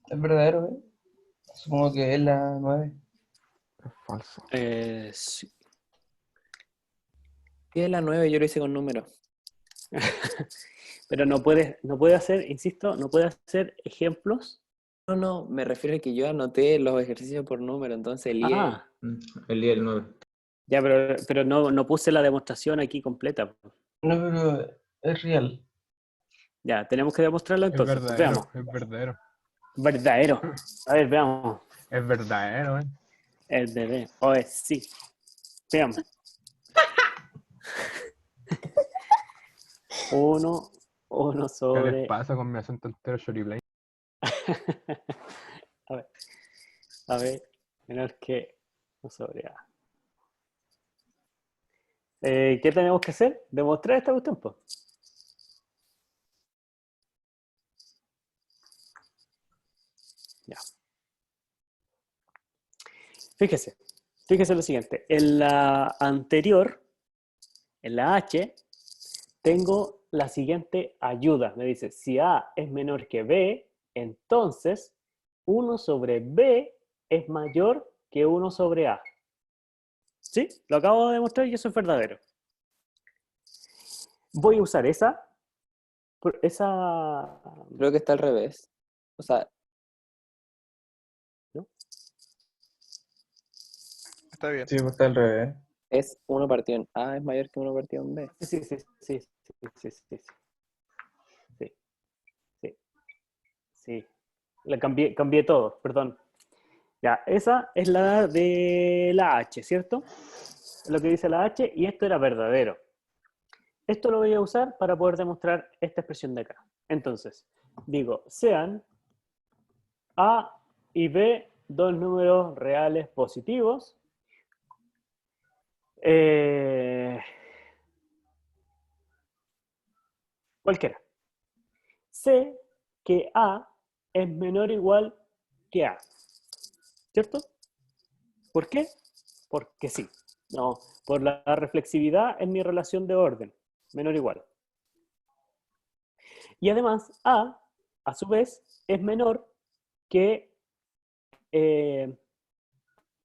es verdadero, ¿eh? Supongo que es la 9. Es falso. Sí. ¿Qué es la 9? Yo lo hice con números. Pero no puede hacer, insisto, no puede hacer ejemplos. No, me refiero a que yo anoté los ejercicios por número, entonces el IE. Ah, El día del 9. ya, pero no puse la demostración aquí completa. No, pero es real. Ya, tenemos que demostrarlo Es entonces. Pues verdadero, veamos. es verdadero. Verdadero. A ver, veamos. Es verdadero, ¿eh? El bebé. Oye, sí. Veamos. 1 ¿Qué les sobre... pasa con mi acento entero Shoriblane? A ver, menor que 1 sobre A. ¿Qué tenemos que hacer? Demostrar esta cuestión, pues. Ya. Fíjese lo siguiente. En la anterior, en la H, tengo la siguiente ayuda. Me dice, si A es menor que B, entonces 1 sobre B es mayor que 1 sobre A. ¿Sí? Lo acabo de demostrar y eso es verdadero. Voy a usar esa. Creo que está al revés. O sea, ¿no? Está bien. Sí, pues está al revés. es 1 partido en A es mayor que 1 partido en B. Sí. La cambié todo, perdón. Ya, esa es la de la H, ¿cierto? Lo que dice la H, y esto era verdadero. Esto lo voy a usar para poder demostrar esta expresión de acá. Entonces, digo, sean A y B dos números reales positivos. Cualquiera. Sé que A es menor o igual que A. ¿Cierto? ¿Por qué? Porque sí. No, por la reflexividad en mi relación de orden. Menor o igual. Y además, a su vez, es menor que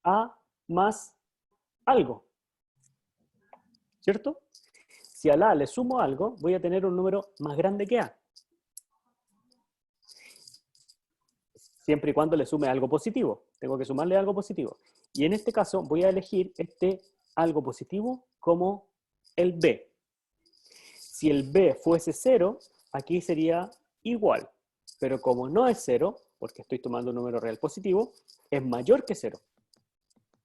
A más algo. ¿Cierto? Si a la le sumo algo, voy a tener un número más grande que A. Siempre y cuando le sume algo positivo. Tengo que sumarle algo positivo. Y en este caso voy a elegir este algo positivo como el B. Si el B fuese 0, aquí sería igual. Pero como no es 0, porque estoy tomando un número real positivo, es mayor que 0.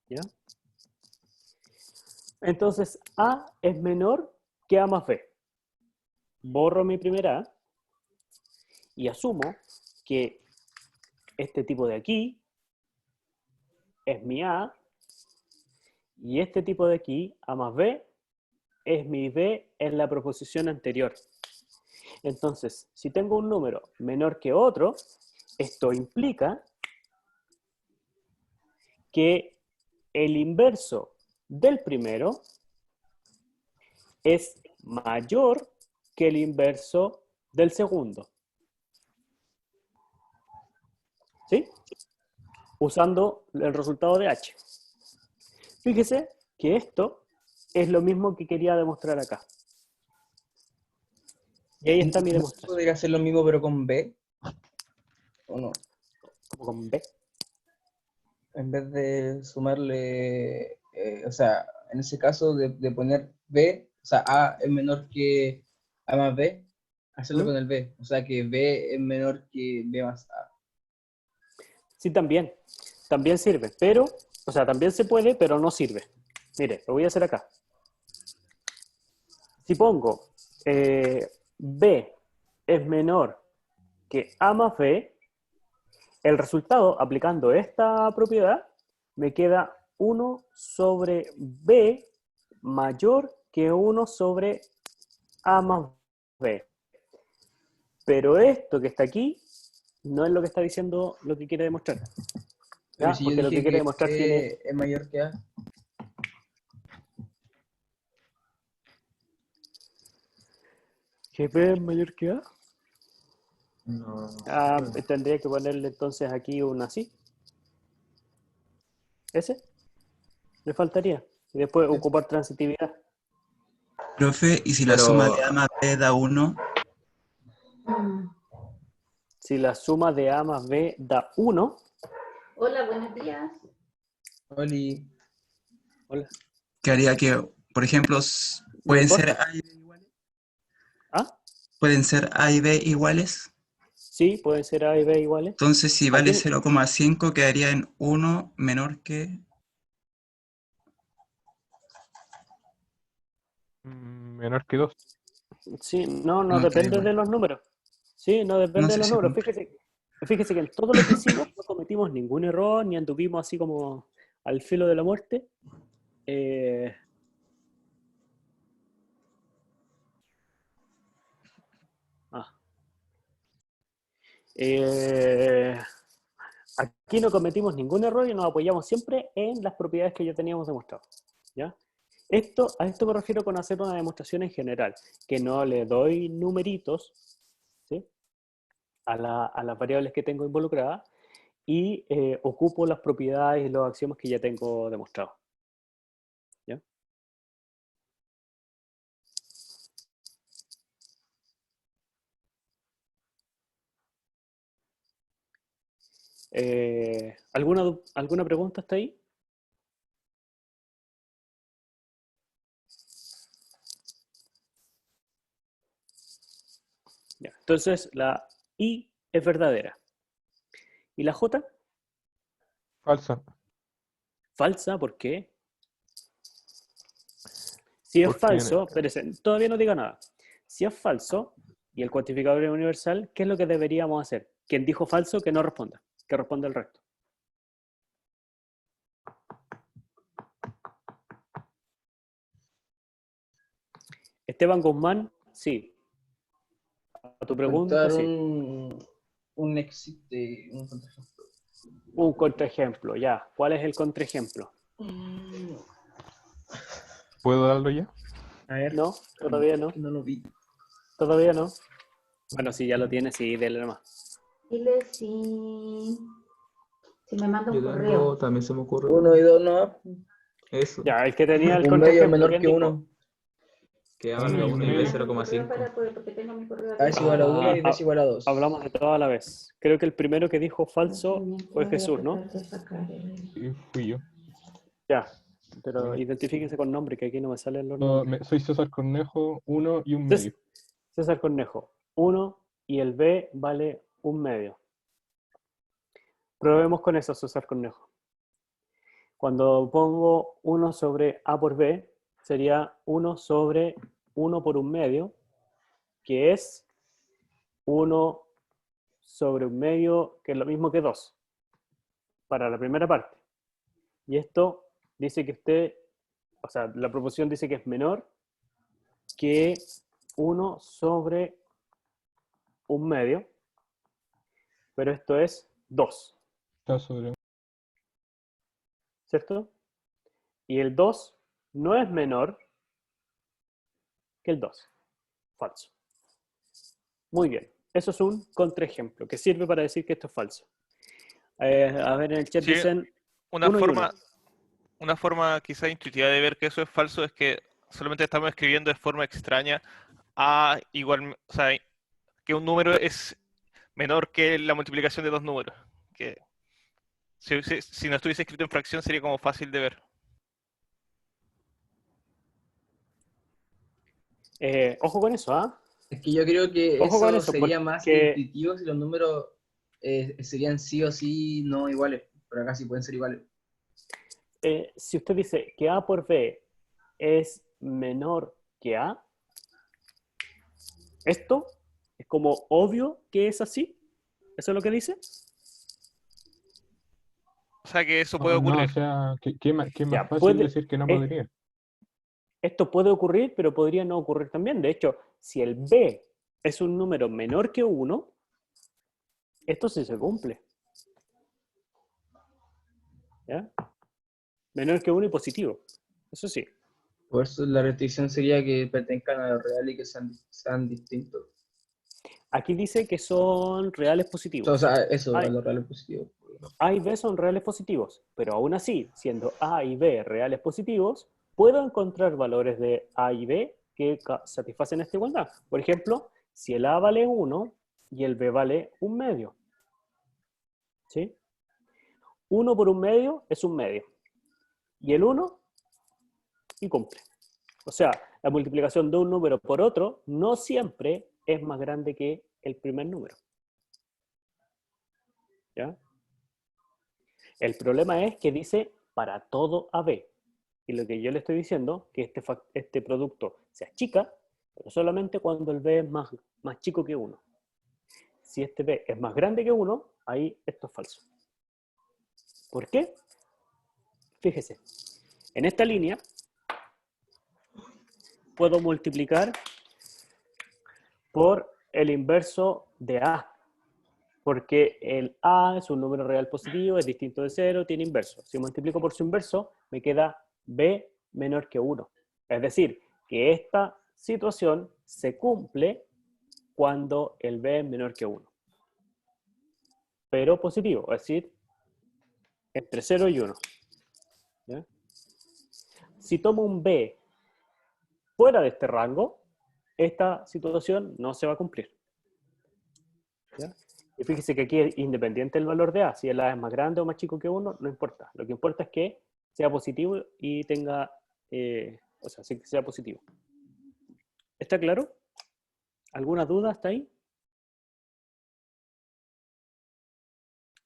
¿Ya? Entonces, A es menor que A más B. Borro mi primera A y asumo que este tipo de aquí es mi A y este tipo de aquí, A más B, es mi B en la proposición anterior. Entonces, si tengo un número menor que otro, esto implica que el inverso del primero es mayor que el inverso del segundo. ¿Sí? Usando el resultado de H. Fíjese que esto es lo mismo que quería demostrar acá. Y ahí está mi demostración. ¿Podría hacer lo mismo pero con B? ¿O no? ¿Como con B? En vez de sumarle, o sea, en ese caso de poner B, o sea, A es menor que A más B, hacerlo con el B. O sea, que B es menor que B más A. Sí, también. También sirve, pero, o sea, también se puede, pero no sirve. Mire, lo voy a hacer acá. Si pongo B es menor que A más B, el resultado, aplicando esta propiedad, me queda 1 sobre B mayor que 1 sobre A más B. Pero esto que está aquí no es lo que está diciendo lo que quiere demostrar. Pero si yo Porque lo que dije quiere que demostrar B tiene... es mayor que A. ¿Que B es mayor que A? No. Tendría que ponerle entonces aquí un así. ¿Ese? Le faltaría. Y después ocupar transitividad. Profe, ¿y si la suma de A más B da 1? Si la suma de A más B da 1. Hola, buenos días. Oli. Hola. Que haría que, por ejemplo, pueden ser A y B iguales. ¿Ah? ¿Pueden ser A y B iguales? Sí, pueden ser A y B iguales. Entonces, si vale 0,5, quedaría en 1 menor que... Menor que 2. Sí, no No, depende de los números. Sí, no depende No de sé los si números. compré. Fíjese que en todo lo que hicimos no cometimos ningún error, ni anduvimos así como al filo de la muerte. Aquí no cometimos ningún error y nos apoyamos siempre en las propiedades que ya teníamos demostrado. ¿Ya? A esto me refiero con hacer una demostración en general, que no le doy numeritos, ¿sí?, a las variables que tengo involucradas y ocupo las propiedades y los axiomas que ya tengo demostrados. ¿Ya? ¿Alguna pregunta hasta ahí? Ya, entonces la I es verdadera. ¿Y la J? Falsa. Falsa, ¿por qué? Si es falso, espérese, todavía no diga nada. Si es falso y el cuantificador es universal, ¿qué es lo que deberíamos hacer? Quien dijo falso, que no responda, que responda el resto. Esteban Guzmán, sí. A tu pregunta, sí. Un existe, un contraejemplo. Un contraejemplo, ya. ¿Cuál es el contraejemplo? ¿Puedo darlo ya? A ver. No, todavía no. No lo vi. Todavía no. Bueno, si ya lo tienes, sí, dele nomás. Dile si me manda un correo. También se me ocurre. 1 y 2 no. Eso. Ya, el que tenía el Un medio contraejemplo. menor ¿Quién que dijo? 1. Que A valga 1 y B 0,5. Porque tengo mi correo. A es igual a 1 y B es igual a 2. Hablamos de todo a la vez. Creo que el primero que dijo falso fue Jesús, ¿no? Sí, fui yo. Ya, pero identifíquense con nombre, que aquí no me salen los No, nombres. soy César Cornejo, 1 y un medio. César Cornejo, 1 y el B vale un medio. Probemos con eso, César Cornejo. Cuando pongo 1 sobre A por B, sería 1 sobre 1 por un medio, que es 1 sobre un medio, que es lo mismo que 2, para la primera parte. Y esto dice que o sea, la proporción dice que es menor que 1 sobre un medio, pero esto es 2. Está sobre ¿cierto? Y el 2 no es menor que el 2. Falso. Muy bien. Eso es un contraejemplo que sirve para decir que esto es falso. A ver, en el chat Sí, dicen una uno y forma, uno. una forma quizá intuitiva de ver que eso es falso es que solamente estamos escribiendo de forma extraña a igual, o sea, que un número es menor que la multiplicación de dos números. Que si no estuviese escrito en fracción sería como fácil de ver. Ojo con eso, ¿ah? Es que yo creo que Ojo con eso eso, sería más porque intuitivo si los números serían sí o sí no iguales, pero acá sí pueden ser iguales. si usted dice que A por B es menor que A, esto es como obvio que es así. ¿Eso es lo que dice? O sea que eso puede No, o ocurrir. sea, ¿qué más Ya, fácil decir que no podría? Esto puede ocurrir, pero podría no ocurrir también. De hecho, si el B es un número menor que 1, esto sí se cumple. ¿Ya? Menor que 1 y positivo. Eso sí. Por eso la restricción sería que pertenezcan a lo real y que sean distintos. Aquí dice que son reales positivos. O sea, eso, A, a lo real es positivo. A y B son reales positivos, pero aún así, siendo A y B reales positivos, puedo encontrar valores de A y B que satisfacen esta igualdad. Por ejemplo, si el A vale 1 y el B vale 1/2. ¿Sí? 1 por 1/2 es 1/2. Y el 1 y cumple. O sea, la multiplicación de un número por otro no siempre es más grande que el primer número. ¿Ya? El problema es que dice para todo AB. Y lo que yo le estoy diciendo que este producto se achica, pero solamente cuando el B es más chico que 1. Si este B es más grande que 1, ahí esto es falso. ¿Por qué? Fíjese, en esta línea puedo multiplicar por el inverso de A, porque el A es un número real positivo, es distinto de 0, tiene inverso. Si multiplico por su inverso, me queda B menor que 1. Es decir, que esta situación se cumple cuando el B es menor que 1. Pero positivo, es decir, entre 0 y 1. ¿Ya? Si tomo un B fuera de este rango, esta situación no se va a cumplir. ¿Ya? Y fíjese que aquí es independiente el valor de A. Si el A es más grande o más chico que 1, no importa. Lo que importa es que sea positivo y tenga, o sea, que sea positivo. ¿Está claro? ¿Alguna duda hasta ahí?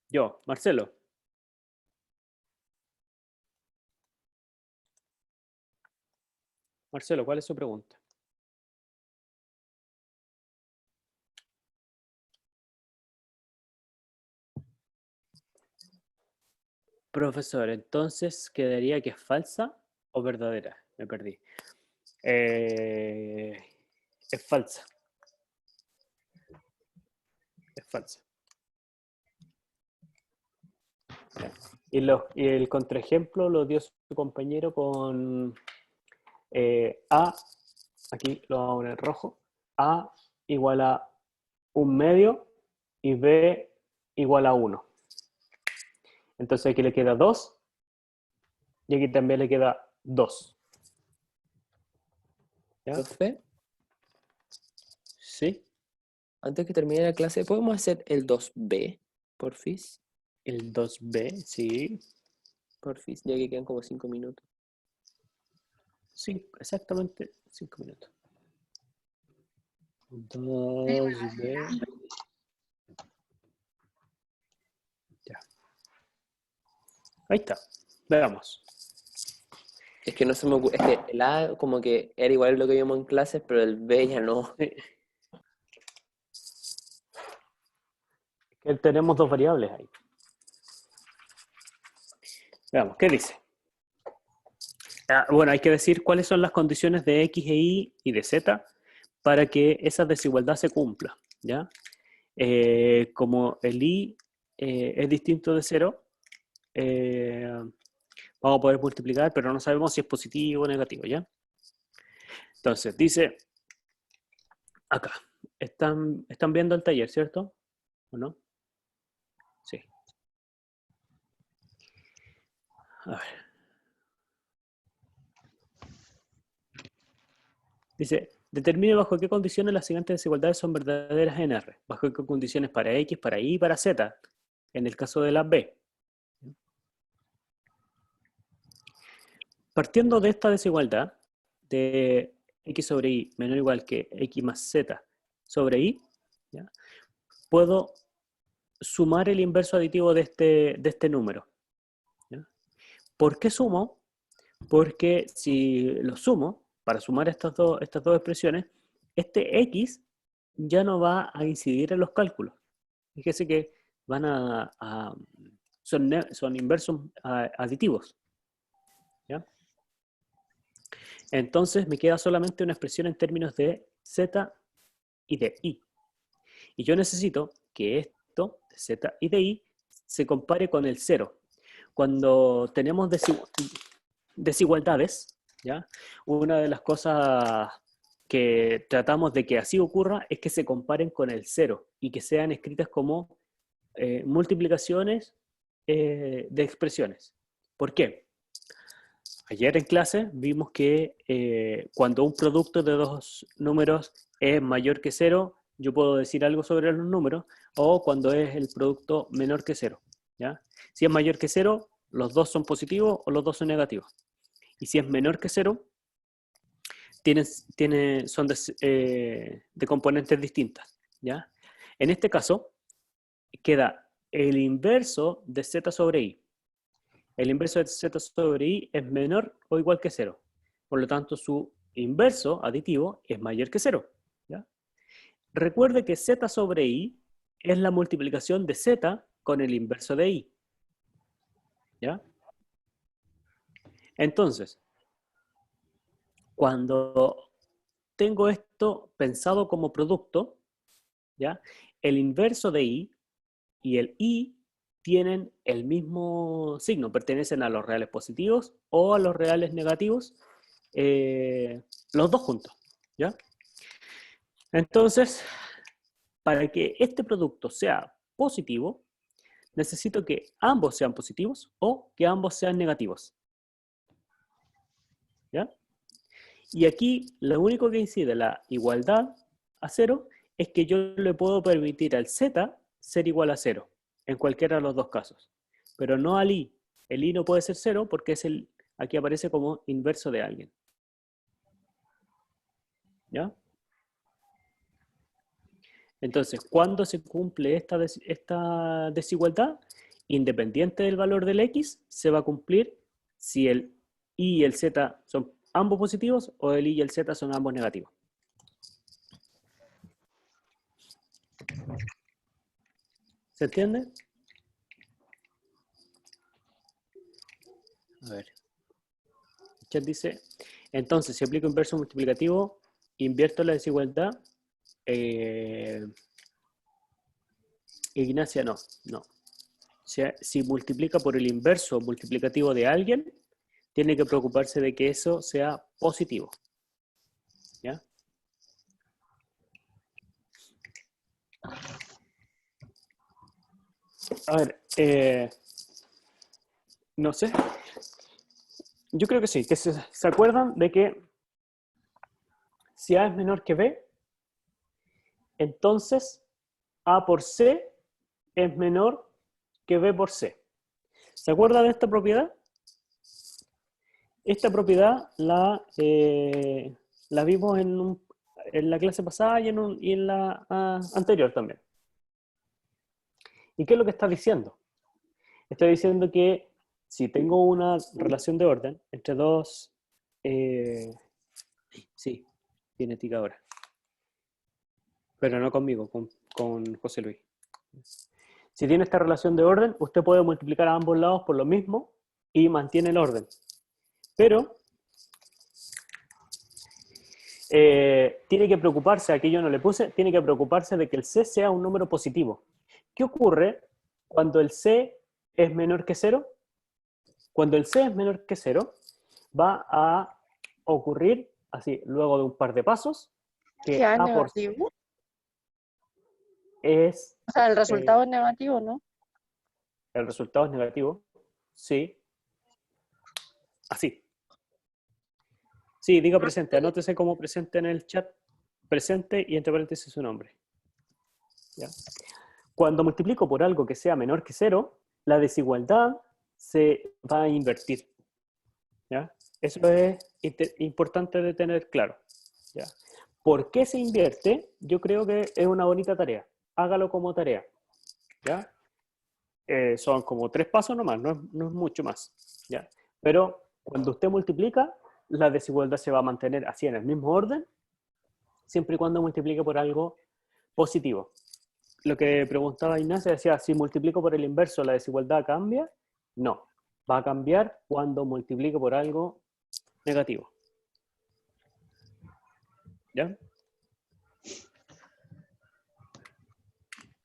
Yo, Marcelo. Marcelo, ¿cuál es su pregunta? Profesor, entonces quedaría que es falsa o verdadera. Me perdí. Es falsa. Es falsa. Y el contraejemplo lo dio su compañero con A, aquí lo vamos a poner rojo, A igual a 1/2 y B igual a 1. Entonces aquí le queda 2 y aquí también le queda 2. ¿Ya? ¿Profe? Sí. Antes que termine la clase, ¿podemos hacer el 2B, porfis? El 2B, sí. Porfis, ya que quedan como 5 minutos. Sí, exactamente 5 minutos. 2B. Ya. Ahí está. Veamos. Es que no se me ocurre, es que el A como que era igual a lo que vimos en clases, pero el B ya no. Sí. Que tenemos dos variables ahí. Veamos, ¿qué dice? Bueno, hay que decir cuáles son las condiciones de X e Y y de Z para que esa desigualdad se cumpla, ¿ya? Como el Y es distinto de 0, Vamos a poder multiplicar, pero no sabemos si es positivo o negativo, ¿ya? Entonces, dice acá. ¿Están viendo el taller, cierto? ¿O no? Sí. A ver. Dice, determine bajo qué condiciones las siguientes desigualdades son verdaderas en R. Bajo qué condiciones para X, para Y y para Z. En el caso de la B. Partiendo de esta desigualdad, de X sobre Y menor o igual que X más Z sobre Y, ¿ya? Puedo sumar el inverso aditivo de este número, ¿ya? ¿Por qué sumo? Porque si lo sumo, para sumar estas dos expresiones, este X ya no va a incidir en los cálculos. Fíjese que son inversos aditivos, ¿ya? Entonces me queda solamente una expresión en términos de Z y de Y. Y yo necesito que esto, de Z y de Y, se compare con el 0. Cuando tenemos desigualdades, ¿ya? Una de las cosas que tratamos de que así ocurra es que se comparen con el 0 y que sean escritas como multiplicaciones de expresiones. ¿Por qué? Ayer en clase vimos que cuando un producto de dos números es mayor que 0, yo puedo decir algo sobre los números, o cuando es el producto menor que 0, ¿ya? Si es mayor que 0, los dos son positivos o los dos son negativos. Y si es menor que 0, son de componentes distintas, ¿ya? En este caso, queda el inverso de Z sobre Y. El inverso de Z sobre Y es menor o igual que 0. Por lo tanto, su inverso aditivo es mayor que 0, ¿ya? Recuerde que Z sobre Y es la multiplicación de Z con el inverso de Y, ¿ya? Entonces, cuando tengo esto pensado como producto, ¿ya? El inverso de Y y el Y tienen el mismo signo, pertenecen a los reales positivos o a los reales negativos, los dos juntos, ¿ya? Entonces, para que este producto sea positivo, necesito que ambos sean positivos o que ambos sean negativos, ¿ya? Y aquí lo único que incide la igualdad a 0 es que yo le puedo permitir al Z ser igual a 0, en cualquiera de los dos casos, pero no al Y. El Y no puede ser 0 porque aquí aparece como inverso de alguien, ¿ya? Entonces, ¿cuándo se cumple esta desigualdad? Independiente del valor del X, se va a cumplir si el Y y el Z son ambos positivos o el Y y el Z son ambos negativos. ¿Se entiende? A ver. El chat dice, entonces, si aplico inverso multiplicativo, invierto la desigualdad. Ignacia, no. Si multiplica por el inverso multiplicativo de alguien, tiene que preocuparse de que eso sea positivo, ¿ya? A ver, no sé. Yo creo que sí, que se acuerdan de que si A es menor que B, entonces A por C es menor que B por C. ¿Se acuerda de esta propiedad? Esta propiedad la vimos en la clase pasada y en la anterior también. ¿Y qué es lo que está diciendo? Está diciendo que si tengo una relación de orden entre dos... sí, tiene tica ahora. Pero no conmigo, con José Luis. Si tiene esta relación de orden, usted puede multiplicar a ambos lados por lo mismo y mantiene el orden. Pero tiene que preocuparse, aquí yo no le puse, tiene que preocuparse de que el C sea un número positivo. ¿Qué ocurre cuando el C es menor que 0? Cuando el C es menor que 0, va a ocurrir así, luego de un par de pasos, que ¿Qué A es por C negativo? es... O sea, el resultado es negativo, ¿no? El resultado es negativo. Sí. Así. Sí, diga presente. Anótese como presente en el chat. Presente y entre paréntesis su nombre. ¿Ya? Cuando multiplico por algo que sea menor que 0, la desigualdad se va a invertir. ¿Ya? Eso es importante de tener claro. ¿Ya? ¿Por qué se invierte? Yo creo que es una bonita tarea. Hágalo como tarea. ¿Ya? Son como 3 pasos nomás, no es mucho más. ¿Ya? Pero cuando usted multiplica, la desigualdad se va a mantener así en el mismo orden, siempre y cuando multiplique por algo positivo. Lo que preguntaba Ignacio decía, si multiplico por el inverso, ¿la desigualdad cambia? No, va a cambiar cuando multiplique por algo negativo. ¿Ya?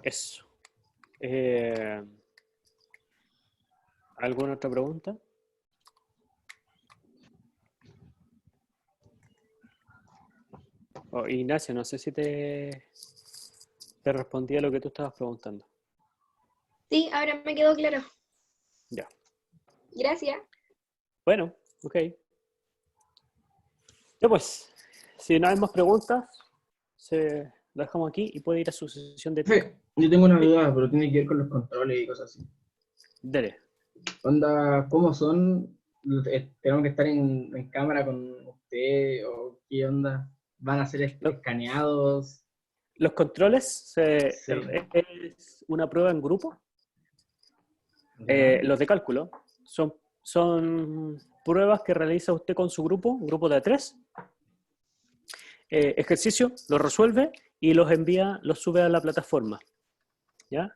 Eso. ¿Alguna otra pregunta? Oh, Ignacio, no sé si te respondí a lo que tú estabas preguntando. Sí, ahora me quedó claro. Ya. Gracias. Bueno, ok. Ya pues, si no hay más preguntas, lo dejamos aquí y puede ir a su sesión de Profe, yo tengo una duda, pero tiene que ver con los controles y cosas así. Dele. Onda, ¿cómo son? ¿Tenemos que estar en cámara con usted o qué onda? ¿Van a ser escaneados? Los controles Sí. es una prueba en grupo. Los de cálculo son pruebas que realiza usted con su grupo, un grupo de 3. Ejercicio, los resuelve y los envía, los sube a la plataforma. ¿Ya?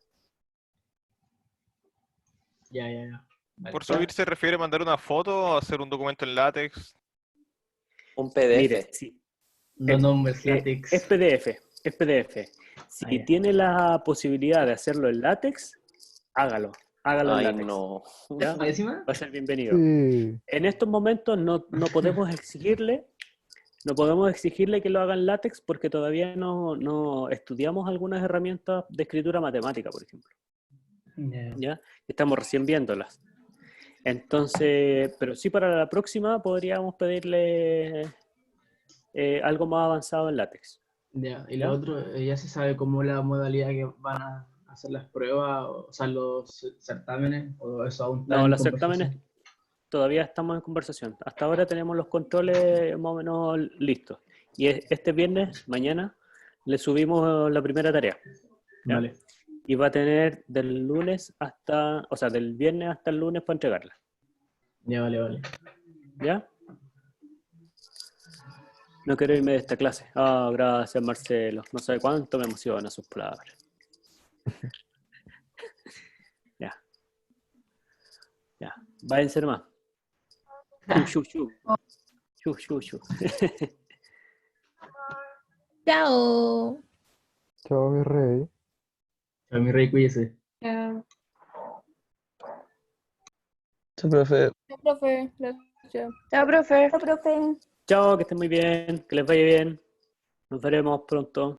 Ya. Vale. ¿Por subir se refiere a mandar una foto o hacer un documento en látex? Un PDF. Mire, sí. No nombres látex. Es PDF. Si tiene la posibilidad de hacerlo en látex, hágalo en látex. No. ¿Ya? Va a ser bienvenido. Sí. En estos momentos no podemos exigirle que lo haga en látex porque todavía no estudiamos algunas herramientas de escritura matemática, por ejemplo. ¿Ya? Estamos recién viéndolas. Entonces, pero sí para la próxima podríamos pedirle algo más avanzado en látex. Ya, y lo otro, ya se sabe cómo la modalidad que van a hacer las pruebas, o sea, los certámenes, o eso aún está No, en los conversación. certámenes todavía estamos en conversación. Hasta ahora tenemos los controles más o menos listos. Y este viernes, mañana, le subimos la primera tarea. ¿ya? Vale. Y va a tener del viernes hasta el lunes para entregarla. Ya, vale. ¿Ya? No quiero irme de esta clase. Gracias, Marcelo. No sabe cuánto me emociona sus palabras. Ya. Váyanse nomás. Shu. Chao. Chao, mi rey. Chao, mi rey, cuídese. Chao. Chao, profe. Chao, profe. Gracias. Chao, profe. Chao, profe. Chao, que estén muy bien. Que les vaya bien. Nos veremos pronto.